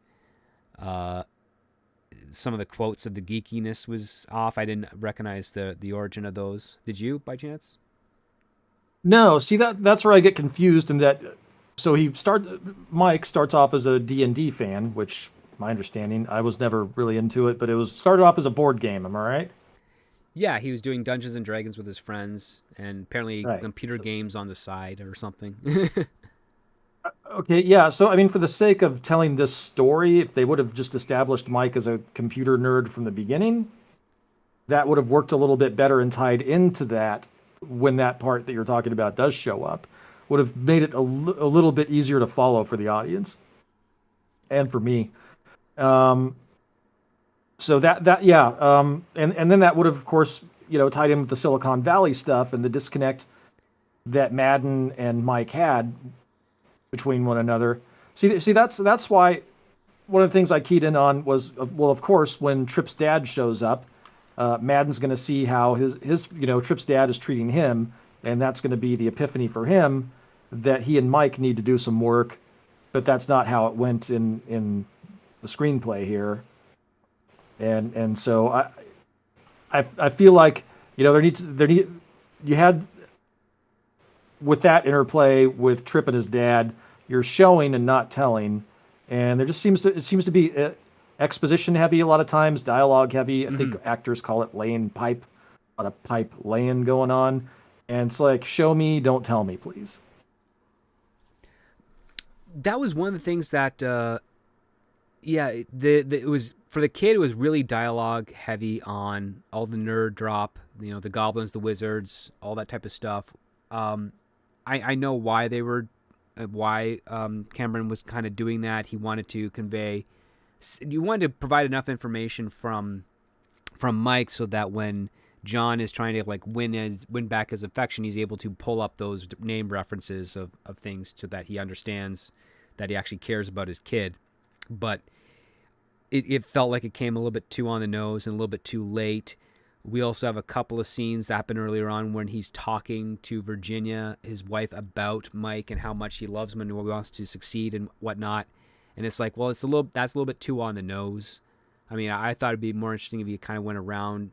Some of the quotes of the geekiness was off. I didn't recognize the origin of those. Did you, by chance? No, see, that's where I get confused. In that, so Mike starts off as a D&D fan, which my understanding, I was never really into it, but it started off as a board game. Am I right? Yeah, he was doing Dungeons and Dragons with his friends, and apparently Right. computer games on the side or something. Okay, yeah. So, I mean, for the sake of telling this story, if they would have just established Mike as a computer nerd from the beginning, that would have worked a little bit better and tied into that when that part that you're talking about does show up. Would have made it a little bit easier to follow for the audience and for me. So and then that would have, of course, tied in with the Silicon Valley stuff and the disconnect that Madden and Mike had between one another. See, that's why one of the things I keyed in on was, well, of course, when Tripp's dad shows up, Madden's going to see how his Tripp's dad is treating him, and that's going to be the epiphany for him that he and Mike need to do some work. But that's not how it went in the screenplay here. And so I feel like you had, with that interplay with Tripp and his dad, you're showing and not telling, and there just seems to be exposition heavy a lot of times, dialogue heavy. I think actors call it laying pipe, a lot of pipe laying going on, and it's like, show me, don't tell me, please. That was one of the things that it was, for the kid, it was really dialogue heavy on all the nerd drop, the goblins, the wizards, all that type of stuff. I know why Cambron was kind of doing that. He wanted to provide enough information from Mike so that when John is trying to win back his affection, he's able to pull up those name references of things so that he understands that he actually cares about his kid. But it felt like it came a little bit too on the nose and a little bit too late. We also have a couple of scenes that happen earlier on when he's talking to Virginia, his wife, about Mike and how much he loves him and he wants to succeed and whatnot. And it's like, well, that's a little bit too on the nose. I mean, I thought it'd be more interesting if he kind of went around,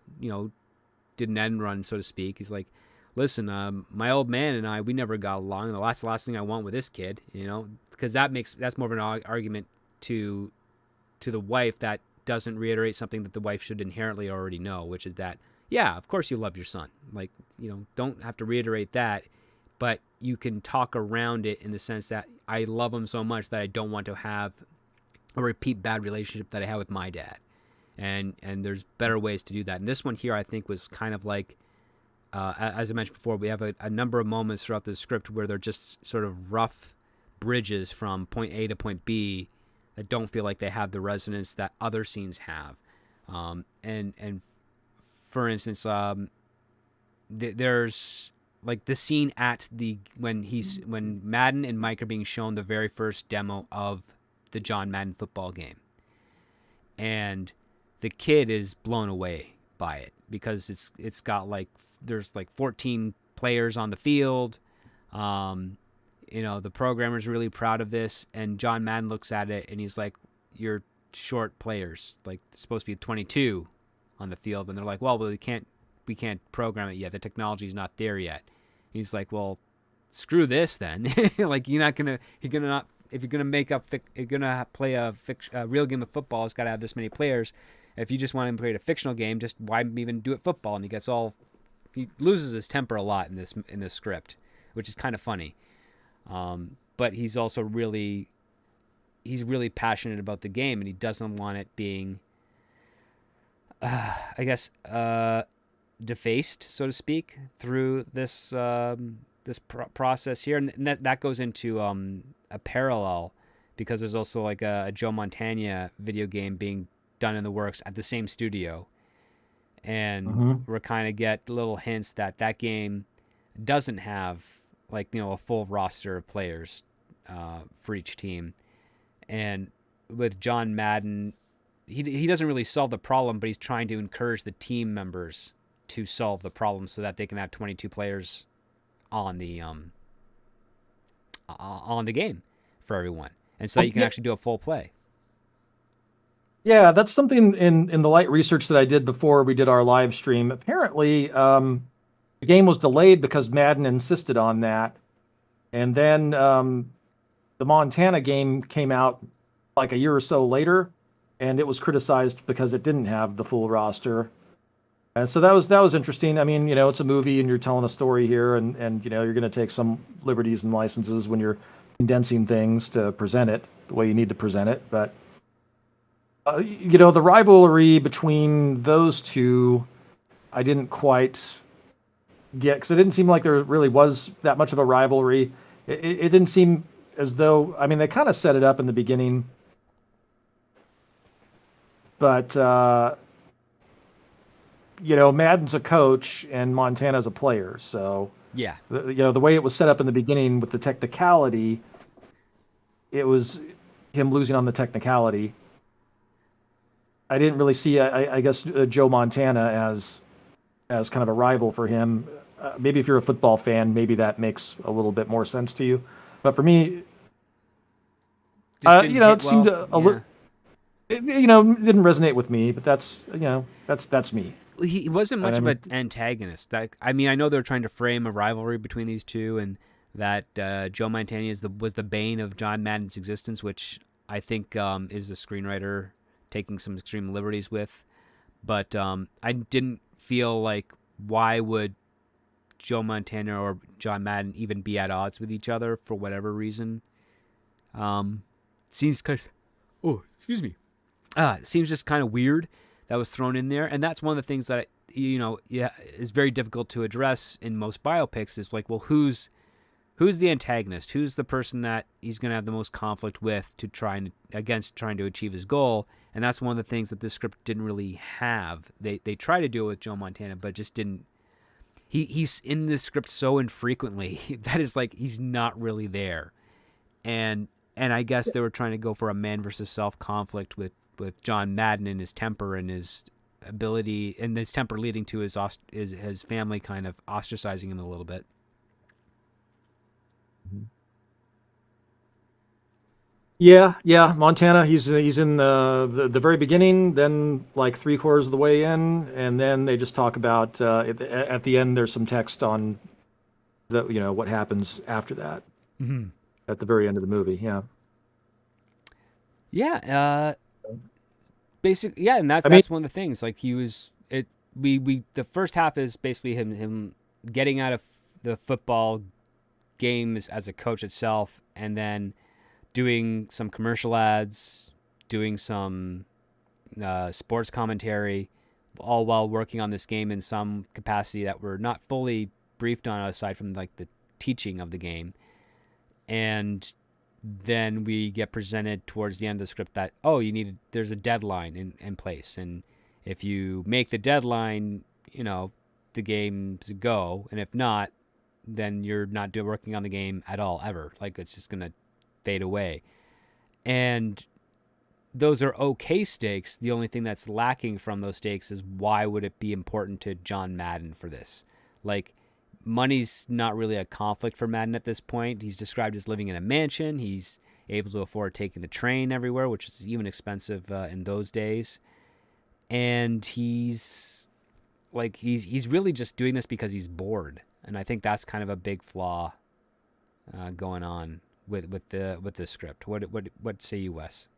did an end run, so to speak. He's like, listen, my old man and I, we never got along. And the last thing I want with this kid, because that's more of an argument to the wife that doesn't reiterate something that the wife should inherently already know, which is that, yeah, of course you love your son. Like, don't have to reiterate that, but you can talk around it in the sense that I love him so much that I don't want to have a repeat bad relationship that I had with my dad. And there's better ways to do that. And this one here, I think, was kind of like, as I mentioned before, we have a number of moments throughout the script where they're just sort of rough bridges from point A to point B that don't feel like they have the resonance that other scenes have. And for instance, there's like the scene when Madden and Mike are being shown the very first demo of the John Madden football game. And the kid is blown away by it because it's got there's 14 players on the field. The programmer's really proud of this, and John Madden looks at it and he's like, "You're short players. Like, it's supposed to be 22 on the field." And they're like, "Well, we can't program it yet. The technology's not there yet." And he's like, "Well, screw this then. Like, if you're gonna play a real game of football, it's got to have this many players. If you just want to play a fictional game, just why even do it football?" And he loses his temper a lot in this script, which is kind of funny. But he's also really passionate about the game, and he doesn't want it being, defaced, so to speak, through this process here. And that goes into a parallel, because there's also like a Joe Montana video game being done in the works at the same studio. And we're kind of get little hints that game doesn't have a full roster of players for each team. And with John Madden, he doesn't really solve the problem, but he's trying to encourage the team members to solve the problem so that they can have 22 players on the game for everyone, and so you can actually do a full play. Yeah, that's something in the light research that I did before we did our live stream. Apparently, the game was delayed because Madden insisted on that. And then the Montana game came out like a year or so later, and it was criticized because it didn't have the full roster. And so that was interesting. I mean, it's a movie and you're telling a story here, and you're going to take some liberties and licenses when you're condensing things to present it the way you need to present it. But the rivalry between those two, I didn't quite get, because it didn't seem like there really was that much of a rivalry. It didn't seem as though, I mean, they kind of set it up in the beginning, but Madden's a coach and Montana's a player, so yeah, the way it was set up in the beginning with the technicality, it was him losing on the technicality. I didn't really see, I guess, Joe Montana as kind of a rival for him. Maybe if you're a football fan, maybe that makes a little bit more sense to you. But for me, it seemed it didn't resonate with me. But that's me. He wasn't much of an antagonist. I know they're trying to frame a rivalry between these two, and that Joe Montana was the bane of John Madden's existence, which I think is the screenwriter taking some extreme liberties with. But I didn't feel like, why would Joe Montana or John Madden even be at odds with each other for whatever reason? Seems seems just kind of weird that was thrown in there. And that's one of the things that is very difficult to address in most biopics, is like, well, who's the antagonist? Who's the person that he's going to have the most conflict with trying to achieve his goal? And that's one of the things that this script didn't really have. They try to do it with Joe Montana, but just didn't. He's in this script so infrequently that is like he's not really there. And I guess they were trying to go for a man versus self conflict with with John Madden and his temper and his ability, and his temper leading to his family kind of ostracizing him a little bit. Yeah. Montana. He's in the very beginning, then like 3/4 of the way in, and then they just talk about at the end. There's some text on what happens after that at the very end of the movie. Yeah. Yeah. Basically, yeah, and I mean, that's one of the things. Like he was it. We the first half is basically him getting out of the football games as a coach itself, and then doing some commercial ads, doing some sports commentary, all while working on this game in some capacity that we're not fully briefed on aside from like the teaching of the game. And then we get presented towards the end of the script that, there's a deadline in place. And if you make the deadline, the game's a go. And if not, then you're not working on the game at all, ever. Like it's just going to fade away. And those are okay stakes. The only thing that's lacking from those stakes is why would it be important to John Madden for this? Like, money's not really a conflict for Madden at this point. He's described as living in a mansion. He's able to afford taking the train everywhere, which is even expensive in those days. And he's really just doing this because he's bored. And I think that's kind of a big flaw going on with the script. What say you, Wes?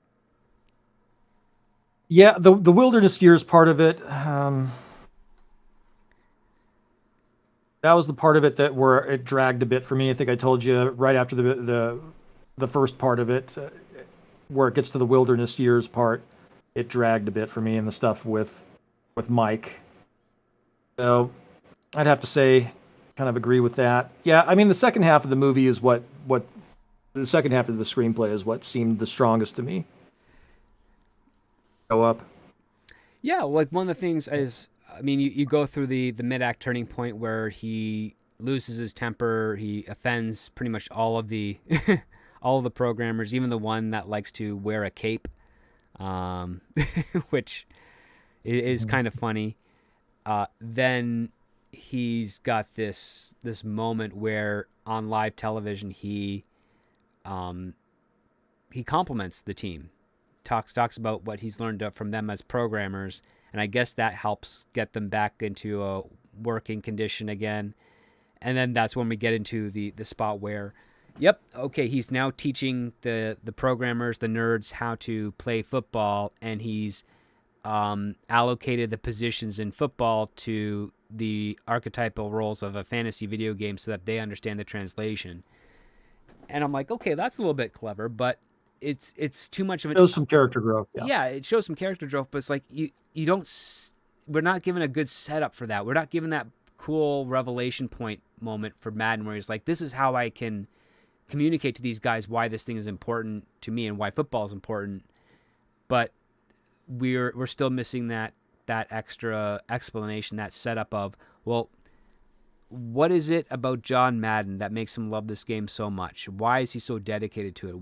Yeah, the wilderness years part of it. That was the part of it where it dragged a bit for me. I think I told you right after the first part of it, where it gets to the wilderness years part, it dragged a bit for me, and the stuff with Mike. So I'd have to say, kind of agree with that. Yeah, I mean the second half of the movie is what the second half of the screenplay is what seemed the strongest to me. Go up. Yeah, like one of the things is, I mean, you go through the mid-act turning point where he loses his temper. He offends pretty much all of the all of the programmers, even the one that likes to wear a cape, which is kind of funny. Then he's got this moment where on live television he compliments the team, talks about what he's learned from them as programmers. And I guess that helps get them back into a working condition again. And then that's when we get into the spot where, he's now teaching the programmers, the nerds, how to play football. And he's allocated the positions in football to the archetypal roles of a fantasy video game so that they understand the translation. And I'm like, okay, that's a little bit clever, but it's too much of an... It shows some character growth. Yeah, it shows some character growth, but it's like you don't... We're not given a good setup for that. We're not given that cool revelation point moment for Madden where he's like, this is how I can communicate to these guys why this thing is important to me and why football is important. But we're still missing that extra explanation, that setup of, well, what is it about John Madden that makes him love this game so much? Why is he so dedicated to it?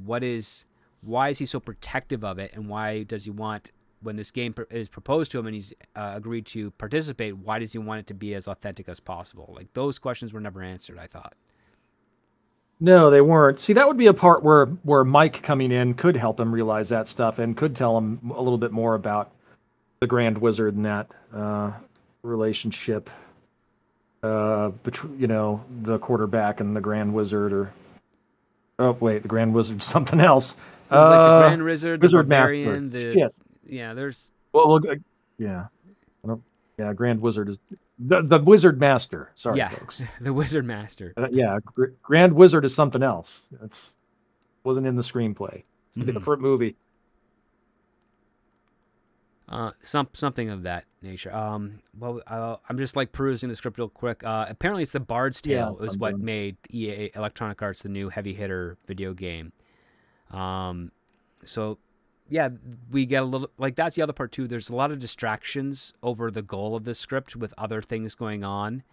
Why is he so protective of it? And why does he want, when this game is proposed to him and he's agreed to participate, why does he want it to be as authentic as possible? Like, those questions were never answered, I thought. No, they weren't. See, that would be a part where Mike coming in could help him realize that stuff and could tell him a little bit more about the Grand Wizard and that relationship, the quarterback and the Grand Wizard, or the Grand Wizard's something else. Like the Grand Wizard, Wizard the Barbarian, Master. Shit. Yeah, there's... Grand Wizard is the Wizard Master. Sorry, folks. The Wizard Master. Grand Wizard is something else. Wasn't in the screenplay. It's a different movie. Something of that nature. I'm just like perusing the script real quick. Apparently, it's the Bard's Tale is what made EA Electronic Arts the new heavy hitter video game. So yeah, we get a little, like, that's the other part too. There's a lot of distractions over the goal of the script with other things going on.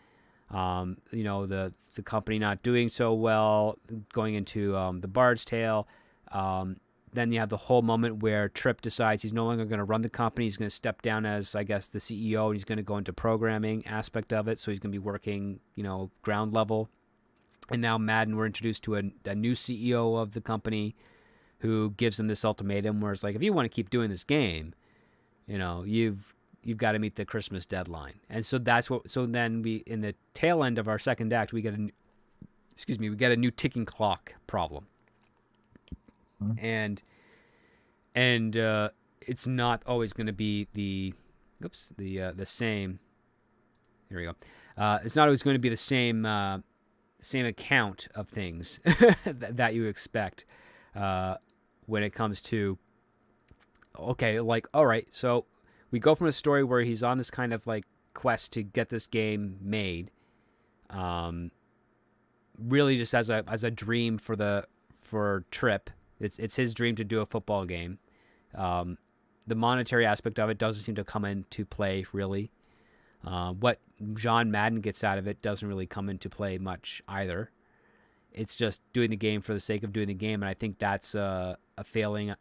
The company not doing so well, going into the Bard's Tale. then you have the whole moment where Tripp decides he's no longer going to run the company. He's going to step down as, I guess, the CEO, and he's going to go into programming aspect of it. So he's going to be working, ground level. And now Madden, we're introduced to a new CEO of the company who gives him this ultimatum where it's like, if you want to keep doing this game, you've got to meet the Christmas deadline. And so then we, in the tail end of our second act, we get a new ticking clock problem. And it's not always going to be the same. Here we go. It's not always going to be the same account of things that you expect when it comes to, okay, like, all right, so we go from a story where he's on this kind of like quest to get this game made, really just as a dream for Tripp. It's his dream to do a football game. The monetary aspect of it doesn't seem to come into play really. What John Madden gets out of it doesn't really come into play much either. It's just doing the game for the sake of doing the game, and I think that's a failing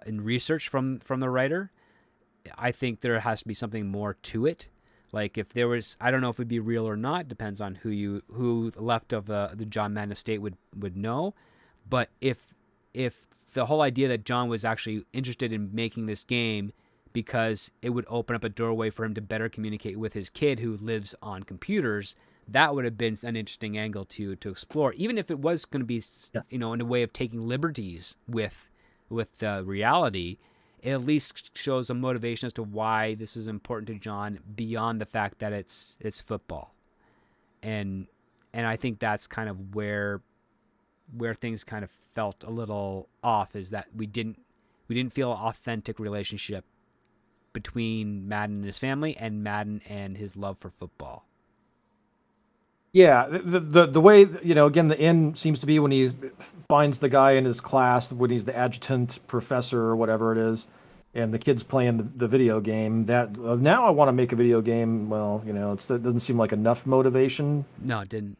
in research from the writer. I think there has to be something more to it. Like if there was, I don't know if it would be real or not. Depends on who left of the John Madden estate would know. But if the whole idea that John was actually interested in making this game because it would open up a doorway for him to better communicate with his kid who lives on computers, that would have been an interesting angle to explore. Even if it was going to be, yes, in a way of taking liberties with reality, it at least shows a motivation as to why this is important to John beyond the fact that it's football. And I think that's kind of where things kind of felt a little off, is that we didn't feel an authentic relationship between Madden and his family and Madden and his love for football. Yeah, the way, again, the end seems to be when he finds the guy in his class, when he's the adjutant professor or whatever it is, and the kid's playing the video game, that now I want to make a video game. Well, it doesn't seem like enough motivation. No, it didn't.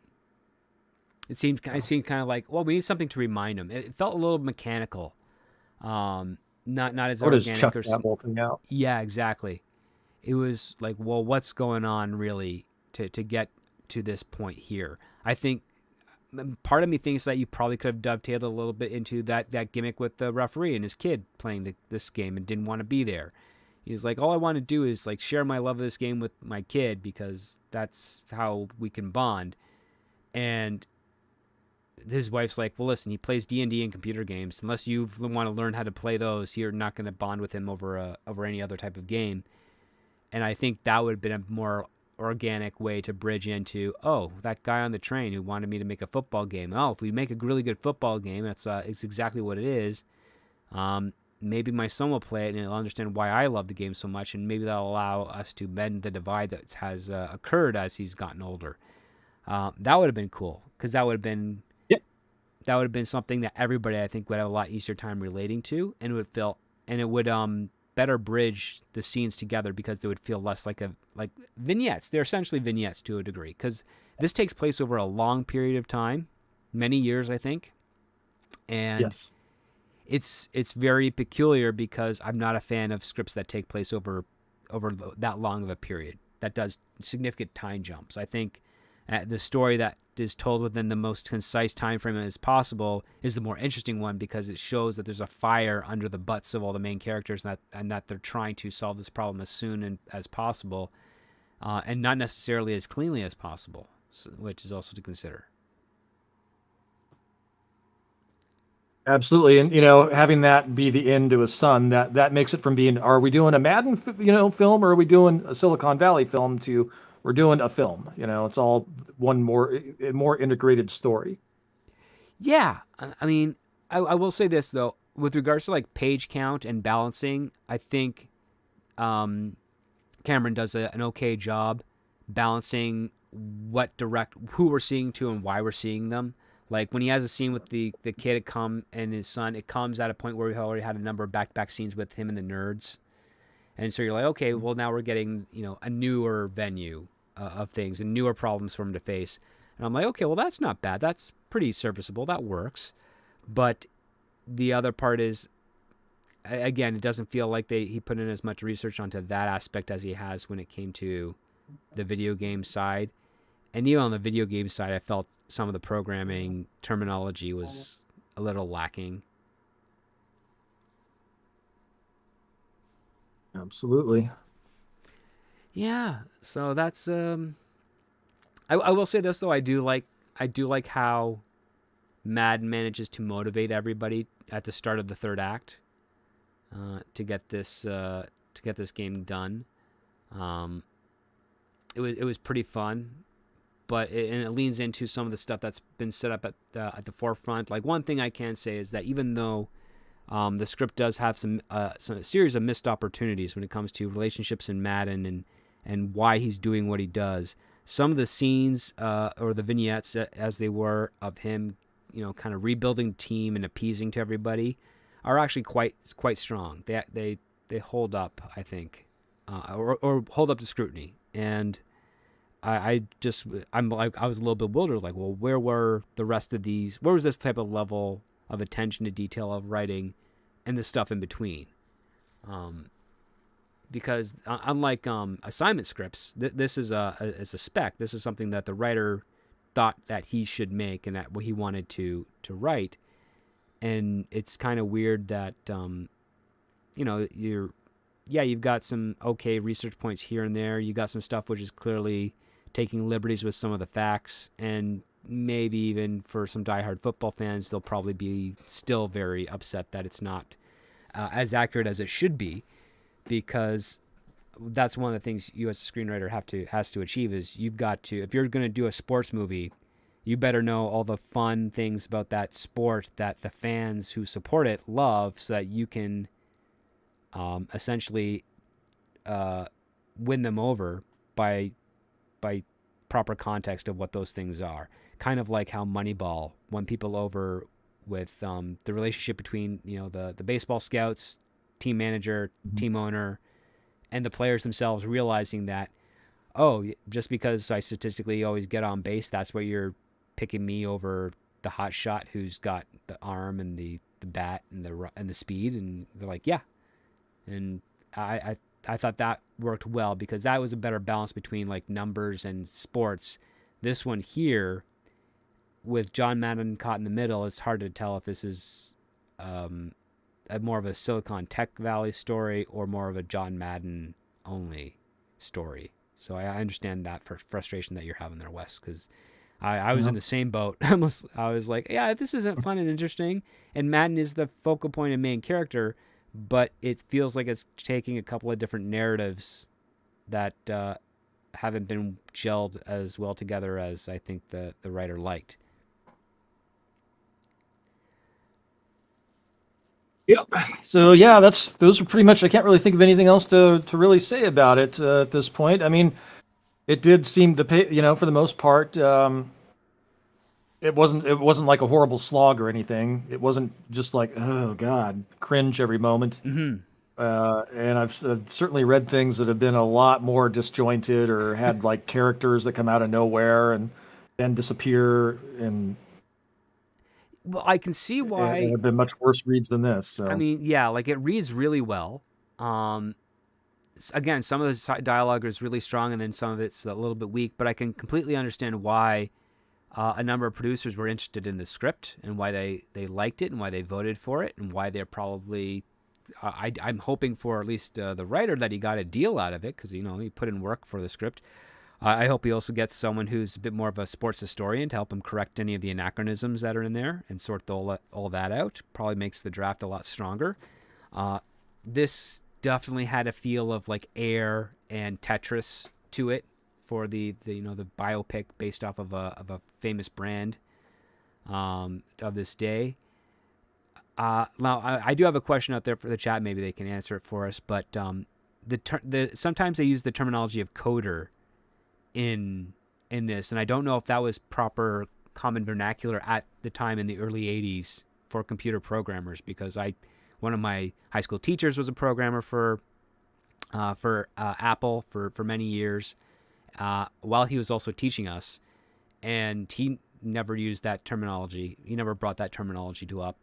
It seemed kind of like, well, we need something to remind him. It felt a little mechanical, not as or organic. Just chuck that whole thing out. Yeah, exactly. It was like, well, what's going on really to get to this point here? I think part of me thinks that you probably could have dovetailed a little bit into that gimmick with the referee and his kid playing this game and didn't want to be there. He's like, all I want to do is like share my love of this game with my kid because that's how we can bond. And his wife's like, well, listen, he plays D&D and computer games. Unless you want to learn how to play those, you're not going to bond with him over any other type of game. And I think that would have been a more organic way to bridge into, oh, that guy on the train who wanted me to make a football game. Oh, if we make a really good football game, it's exactly what it is. Maybe my son will play it and he'll understand why I love the game so much, and maybe that'll allow us to mend the divide that has occurred as he's gotten older. That would have been cool, because that would have been something that everybody, I think, would have a lot easier time relating to, and it would better bridge the scenes together, because they would feel less like vignettes. They're essentially vignettes to a degree, because this takes place over a long period of time, many years, I think. And yes, it's very peculiar, because I'm not a fan of scripts that take place over that long of a period, that does significant time jumps. I think the story that is told within the most concise time frame as possible is the more interesting one, because it shows that there's a fire under the butts of all the main characters, and that they're trying to solve this problem as soon as possible, and not necessarily as cleanly as possible, which is also to consider. Absolutely. And having that be the end to his son, that makes it from being, are we doing a Madden film, or are we doing a Silicon Valley film, to we're doing a film. It's all one more integrated story. Yeah. I mean, I will say this, though, with regards to like page count and balancing, I think Cambron does an okay job balancing who we're seeing to and why we're seeing them. Like when he has a scene with the kid and his son, it comes at a point where we already had a number of back-to-back scenes with him and the nerds. And so you're like, okay, well, now we're getting, a newer venue of things and newer problems for him to face. And I'm like, okay, well, that's not bad. That's pretty serviceable. That works. But the other part is, again, it doesn't feel like he put in as much research onto that aspect as he has when it came to the video game side. And even on the video game side, I felt some of the programming terminology was a little lacking. Absolutely. Yeah, so that's I will say this though, I do like how Madden manages to motivate everybody at the start of the third act to get this game done. It was pretty fun, but it leans into some of the stuff that's been set up at the forefront. Like, one thing I can say is that even though the script does have some series of missed opportunities when it comes to relationships in Madden and why he's doing what he does, some of the scenes or the vignettes as they were of him, kind of rebuilding team and appeasing to everybody, are actually quite strong. They hold up, I think, or hold up to scrutiny. And I was a little bewildered, like, well, where were the rest of these? Where was this type of level of attention to detail of writing and the stuff in between? Because unlike assignment scripts, this is a spec. This is something that the writer thought that he should make and that what he wanted to write. And it's kind of weird that you've got some okay research points here and there. You got some stuff which is clearly taking liberties with some of the facts, and maybe even for some diehard football fans, they'll probably be still very upset that it's not as accurate as it should be, because that's one of the things you as a screenwriter has to achieve is you've got to, if you're going to do a sports movie, you better know all the fun things about that sport that the fans who support it love, so that you can essentially win them over by proper context of what those things are. Kind of like how Moneyball won people over with the relationship between the baseball scouts, team manager, team owner, and the players themselves, realizing that, oh, just because I statistically always get on base, that's why you're picking me over the hot shot who's got the arm and the bat and the speed. And they're like, yeah. And I thought that worked well, because that was a better balance between like numbers and sports. This one here, with John Madden caught in the middle, it's hard to tell if this is more of a Silicon Tech Valley story or more of a John Madden only story. So I understand that frustration that you're having there, Wes, because I was in the same boat. I was like, yeah, this isn't fun and interesting, and Madden is the focal point and main character, but it feels like it's taking a couple of different narratives that haven't been gelled as well together as I think the writer liked. Yep. So yeah, those are pretty much. I can't really think of anything else to really say about it at this point. I mean, it did seem for the most part, it wasn't like a horrible slog or anything. It wasn't just like, oh God, cringe every moment. Mm-hmm. And I've certainly read things that have been a lot more disjointed, or had like characters that come out of nowhere and then disappear, and Well, I can see why. there have been much worse reads than this. So. I mean, yeah, like it reads really well. Again, some of the dialogue is really strong, and then some of it's a little bit weak. But I can completely understand why a number of producers were interested in the script, and why they liked it, and why they voted for it, and why they're probably. I'm hoping for at least the writer that he got a deal out of it, because he put in work for the script. I hope he also gets someone who's a bit more of a sports historian to help him correct any of the anachronisms that are in there and sort all that out. Probably makes the draft a lot stronger. This definitely had a feel of like Air and Tetris to it for the biopic based off of a famous brand of this day. Now I do have a question out there for the chat. Maybe they can answer it for us. But sometimes they use the terminology of coder in this, and I don't know if that was proper common vernacular at the time in the early 80s for computer programmers, because one of my high school teachers was a programmer for Apple for many years, while he was also teaching us, and he never used that terminology. He never brought that terminology up.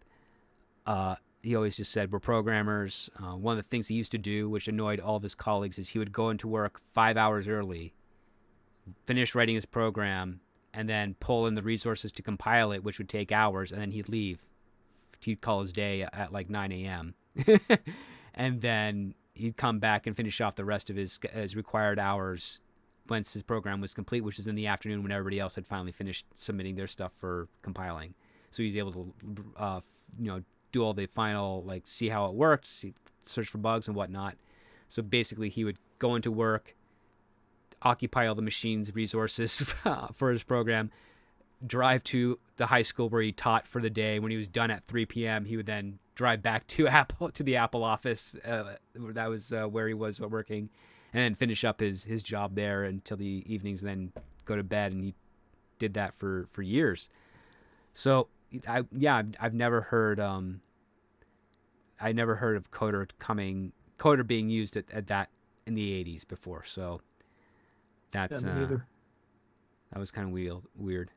he always just said, we're programmers. One of the things he used to do, which annoyed all of his colleagues, is he would go into work 5 hours early, finish writing his program, and then pull in the resources to compile it, which would take hours, and then he'd leave. He'd call his day at like 9 a.m. And then he'd come back and finish off the rest of his required hours once his program was complete, which was in the afternoon when everybody else had finally finished submitting their stuff for compiling. So he was able to, do all the final, like, see how it works, search for bugs and whatnot. So basically he would go into work, occupy all the machine's resources for his program, drive to the high school where he taught for the day. When he was done at 3 p.m., he would then drive back to the Apple office. That was where he was working, and then finish up his job there until the evenings, and then go to bed. And he did that for years. So I've never heard of coder being used at that in the 80s before. So that's me neither. That was kind of weird.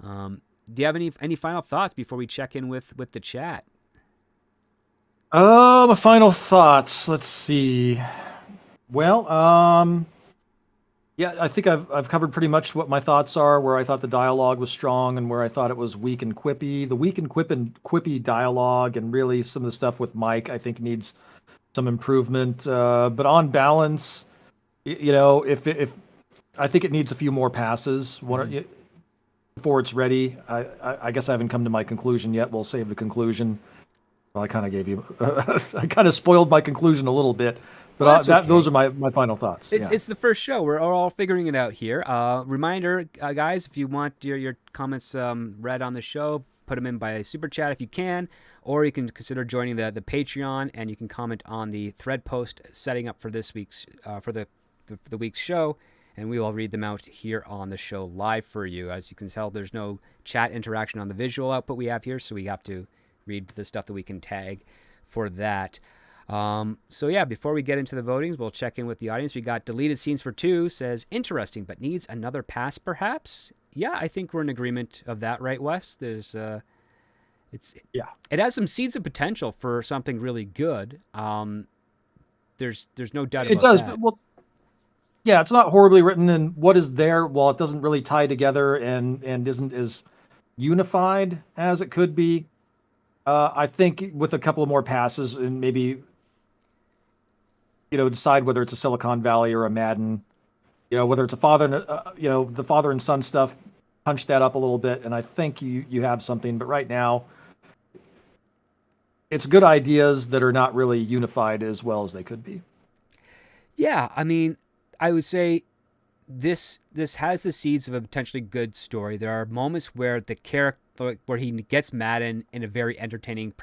Do you have any final thoughts before we check in with the chat? My final thoughts. Let's see. Well, yeah, I think I've covered pretty much what my thoughts are, where I thought the dialogue was strong and where I thought it was weak and quippy. The weak and quippy dialogue and really some of the stuff with Mike, I think needs some improvement. But on balance, if I think it needs a few more passes before it's ready. I guess I haven't come to my conclusion yet. We'll save the conclusion. Well, I kind of gave you, I kind of spoiled my conclusion a little bit, but okay. Those are my final thoughts. It's the first show. We're all figuring it out here. Reminder, guys, if you want your comments read on the show, put them in by super chat if you can, or you can consider joining the Patreon, and you can comment on the thread post setting up for this week's for the week's show, and we will read them out here on the show live for you. As you can tell, there's no chat interaction on the visual output we have here, so we have to read the stuff that we can tag for that. So yeah, before we get into the votings, we'll check in with the audience. We got Deleted Scenes for 2 says, interesting, but needs another pass perhaps. Yeah, I think we're in agreement of that, right, Wes? There's it has some seeds of potential for something really good. There's no doubt about it does, that. but well, yeah, it's not horribly written, and what is there, while it doesn't really tie together and isn't as unified as it could be, I think with a couple of more passes and maybe, decide whether it's a Silicon Valley or a Madden, whether it's a father and, the father and son stuff, punch that up a little bit, and I think you have something. But right now, it's good ideas that are not really unified as well as they could be. Yeah, I mean, I would say this has the seeds of a potentially good story. There are moments where the character, where he gets Madden in a very entertaining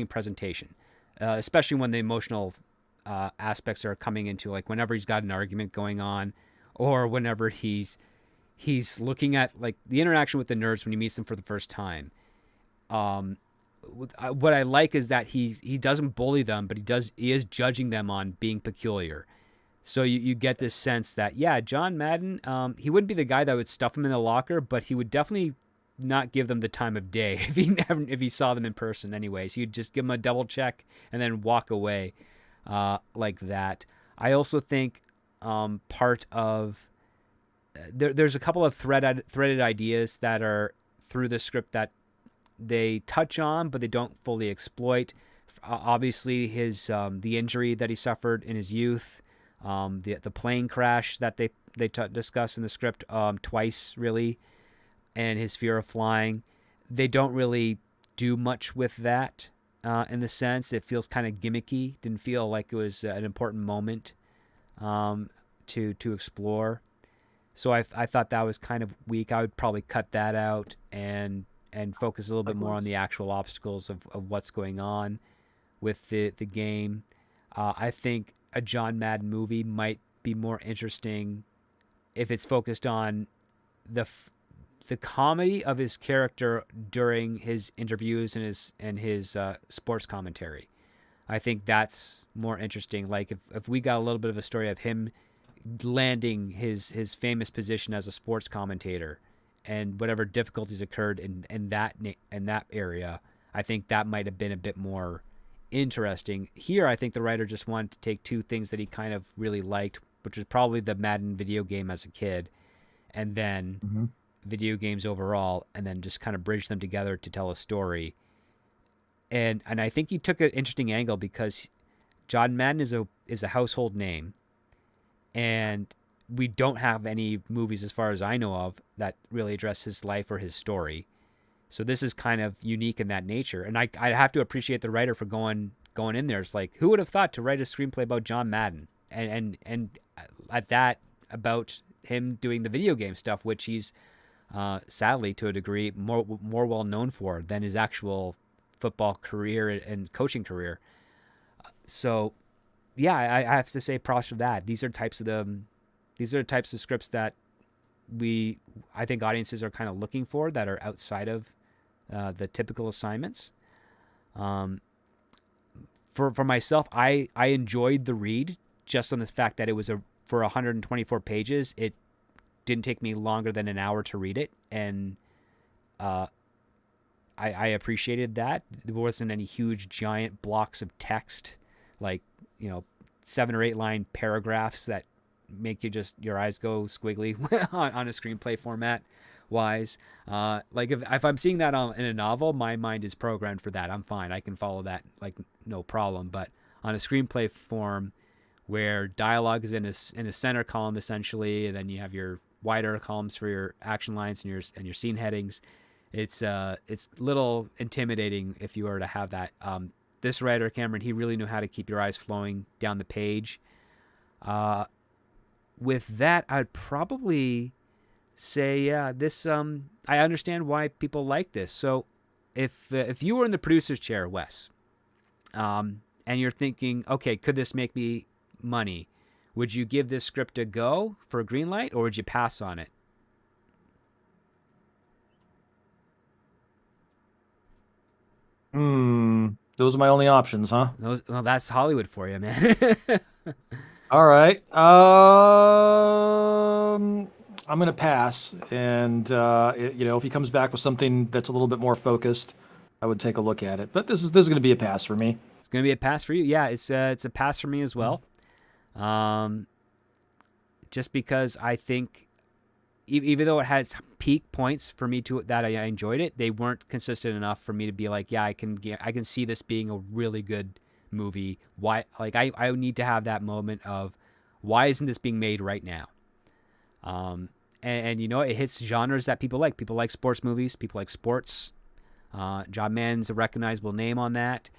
presentation, especially when the emotional aspects are coming into, like whenever he's got an argument going on, or whenever he's looking at like the interaction with the nerds when he meets them for the first time. What I like is that he doesn't bully them, but he is judging them on being peculiar. So you get this sense that, yeah, John Madden, he wouldn't be the guy that would stuff them in the locker, but he would definitely not give them the time of day if he saw them in person anyways. He'd just give them a double check and then walk away like that. I also think part of there's a couple of threaded ideas that are through the script that they touch on, but they don't fully exploit. Obviously, his the injury that he suffered in his youth, the plane crash that they discuss in the script twice, really, and his fear of flying. They don't really do much with that in the sense. It feels kind of gimmicky. Didn't feel like it was an important moment to explore. So I thought that was kind of weak. I would probably cut that out and focus a little bit more on the actual obstacles of what's going on with the game. I think a John Madden movie might be more interesting if it's focused on the comedy of his character during his interviews and his sports commentary. I think that's more interesting. Like if we got a little bit of a story of him landing his famous position as a sports commentator and whatever difficulties occurred in that area, I think that might have been a bit more interesting. Here, I think the writer just wanted to take two things that he kind of really liked, which was probably the Madden video game as a kid, and then Mm-hmm. video games overall, and then just kind of bridge them together to tell a story. And I think he took an interesting angle because John Madden is a household name, and we don't have any movies, as far as I know of, that really address his life or his story. So this is kind of unique in that nature, and I have to appreciate the writer for going in there. It's like, who would have thought to write a screenplay about John Madden, and at that, about him doing the video game stuff, which he's sadly, to a degree, more well known for than his actual football career and coaching career. So, yeah, I have to say props for that. These are types of scripts that I think audiences are kind of looking for, that are outside of the typical assignments. For myself, I enjoyed the read just on the fact that it was for 124 pages. It didn't take me longer than an hour to read it, and I appreciated that. There wasn't any huge giant blocks of text, like 7 or 8 line paragraphs that make your eyes go squiggly on a screenplay format wise. Like if I'm seeing that in a novel, my mind is programmed for that. I'm fine. I can follow that like no problem. But on a screenplay form, where dialogue is in a center column essentially, and then you have your wider columns for your action lines and your scene headings, it's a little intimidating if you were to have that. This writer, Cambron, he really knew how to keep your eyes flowing down the page. With that, I'd probably say, yeah, this. I understand why people like this. So, if you were in the producer's chair, Wes, and you're thinking, okay, could this make me money? Would you give this script a go for a green light, or would you pass on it? Those are my only options, huh? Well, that's Hollywood for you, man. All right. I'm gonna pass, and if he comes back with something that's a little bit more focused, I would take a look at it. But this is gonna be a pass for me. It's gonna be a pass for you. Yeah, it's a pass for me as well. Just because I think, even though it has peak points for me that I enjoyed it, they weren't consistent enough for me to be like, yeah, I can see this being a really good movie. Why? Like I need to have that moment of, why isn't this being made right now? And it hits genres that people like. People like sports movies. People like sports. John Mann's a recognizable name on that.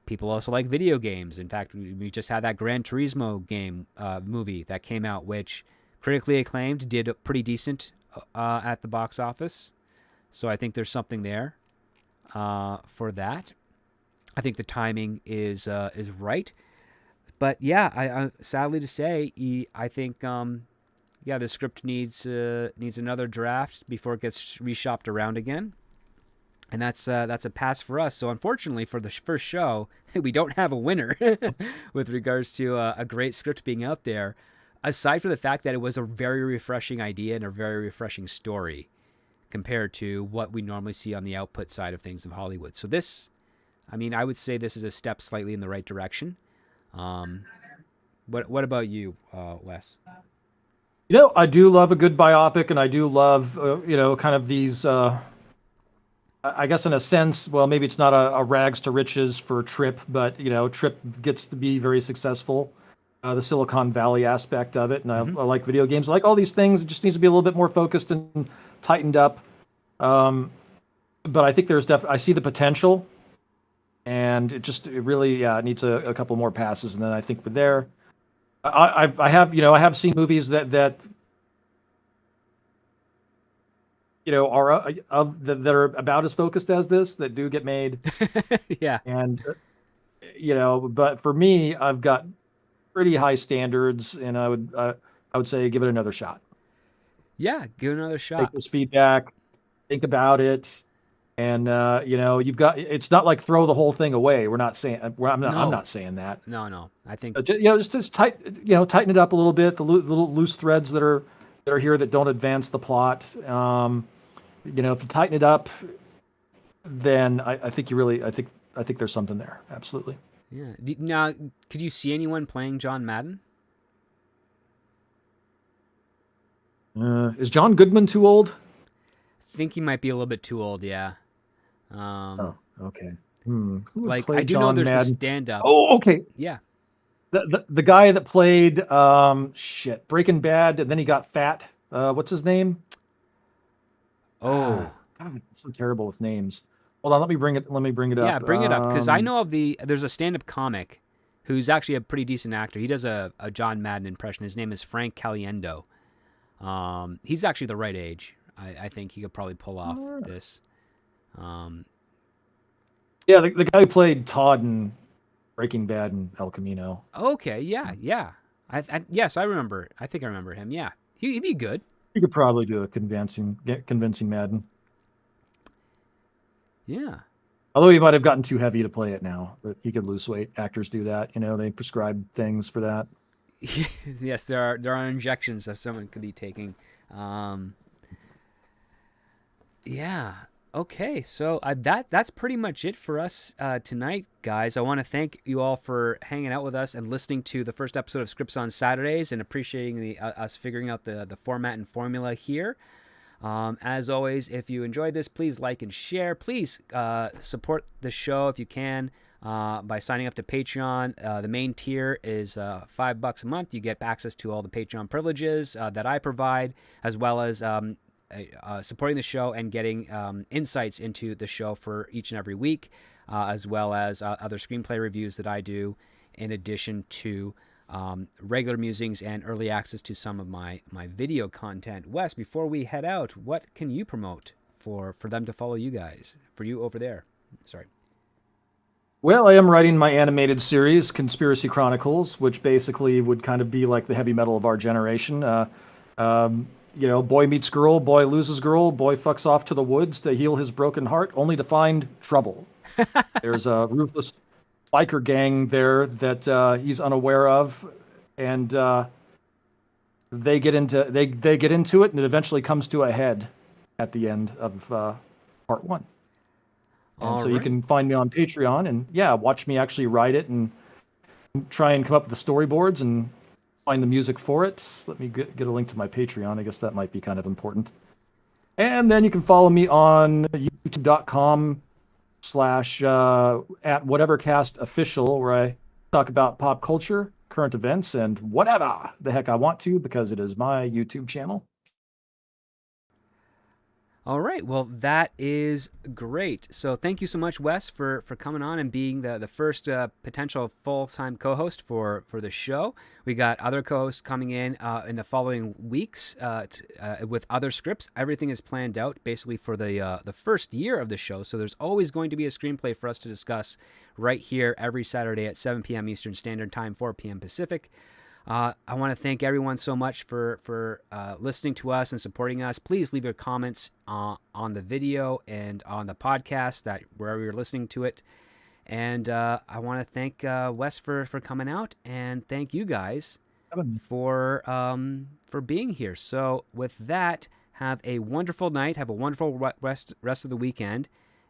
People also like video games. In fact, we just had that Gran Turismo game movie that came out, which critically acclaimed, did pretty decent at the box office. So I think there's something there for that. I think the timing is right. But yeah, I sadly to say, I think the script needs another draft before it gets reshopped around again. And that's a pass for us. So unfortunately for the first show, we don't have a winner with regards to a great script being out there, aside from the fact that it was a very refreshing idea and a very refreshing story compared to what we normally see on the output side of things of Hollywood. So this, I would say this is a step slightly in the right direction. What about you, Wes? I do love a good biopic, and I do love, kind of these, I guess in a sense, well, maybe it's not a rags to riches for Trip, but, Trip gets to be very successful, the Silicon Valley aspect of it. And I like video games. I like all these things. It just needs to be a little bit more focused and tightened up. But I think I see the potential, and it really needs a couple more passes. And then I think we're there. I have seen movies that are about as focused as this, that do get made. Yeah. And but for me, I've got pretty high standards, and I would say give it another shot. Yeah, give it another shot. Take this feedback, think about it, and you've got. It's not like throw the whole thing away. We're not saying. I'm not saying that. No. I think just tighten it up a little bit. The little loose threads that are here that don't advance the plot. If you tighten it up, then I think you really, I think there's something there. Absolutely. Yeah. Now, could you see anyone playing John Madden? Is John Goodman too old? I think he might be a little bit too old. Yeah. Oh, okay. Who would Like play I do know John there's the Madden? stand-up. Oh, okay. Yeah. The guy that played Breaking Bad, and then he got fat. What's his name? Oh. God, I'm so terrible with names. Hold on, let me bring it. Let me bring it Yeah, up. bring it up because I know of there's a stand-up comic who's actually a pretty decent actor. He does a John Madden impression. His name is Frank Caliendo. He's actually the right age. I think he could probably pull off this. Yeah, the guy who played Todd in Breaking Bad and El Camino. Okay, yeah. Yes, I remember. I think I remember him. Yeah, he'd be good. He could probably do a convincing Madden. Yeah. Although he might have gotten too heavy to play it now, but he could lose weight. Actors do that, they prescribe things for that. Yes, there are injections that someone could be taking. Yeah. Okay, so that's pretty much it for us tonight, guys. I want to thank you all for hanging out with us and listening to the first episode of Scripts on Saturdays and appreciating us figuring out the format and formula here. As always, if you enjoyed this, please like and share. Please support the show if you can by signing up to Patreon. The main tier is $5 a month. You get access to all the Patreon privileges that I provide, as well as supporting the show and getting insights into the show for each and every week, as well as other screenplay reviews that I do, in addition to regular musings and early access to some of my video content. Wes, before we head out, what can you promote for them to follow you guys, for you over there? Sorry. Well, I am writing my animated series, Conspiracy Chronicles, which basically would kind of be like the heavy metal of our generation. Boy meets girl, boy loses girl, boy fucks off to the woods to heal his broken heart, only to find trouble. There's a ruthless biker gang there that he's unaware of, and they get into it, and it eventually comes to a head at the end of part one. And so you can find me on Patreon, and watch me actually write it and try and come up with the storyboards and find the music for it. Let me get a link to my Patreon. I guess that might be kind of important. And then you can follow me on youtube.com/ at whatevercastofficial, where I talk about pop culture, current events, and whatever the heck I want to, because it is my YouTube channel. All right. Well, that is great. So thank you so much, Wes, for coming on and being the first potential full-time co-host for the show. We got other co-hosts coming in the following weeks with other scripts. Everything is planned out basically for the first year of the show. So there's always going to be a screenplay for us to discuss right here every Saturday at 7 p.m. Eastern Standard Time, 4 p.m. Pacific. I want to thank everyone so much for listening to us and supporting us. Please leave your comments on the video and on the podcast, that wherever you're listening to it. And I want to thank Wes for coming out, and thank you guys for being here. So with that, have a wonderful night. Have a wonderful rest of the weekend,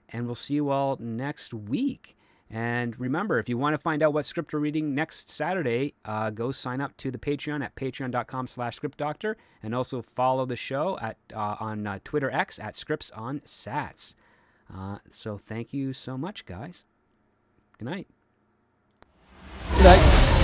and we'll see you all next week. And remember, if you want to find out what script we're reading next Saturday, go sign up to the Patreon at patreon.com/scriptdoctor, and also follow the show on Twitter X at ScriptsOnSats. So thank you so much, guys. Good night. Good night.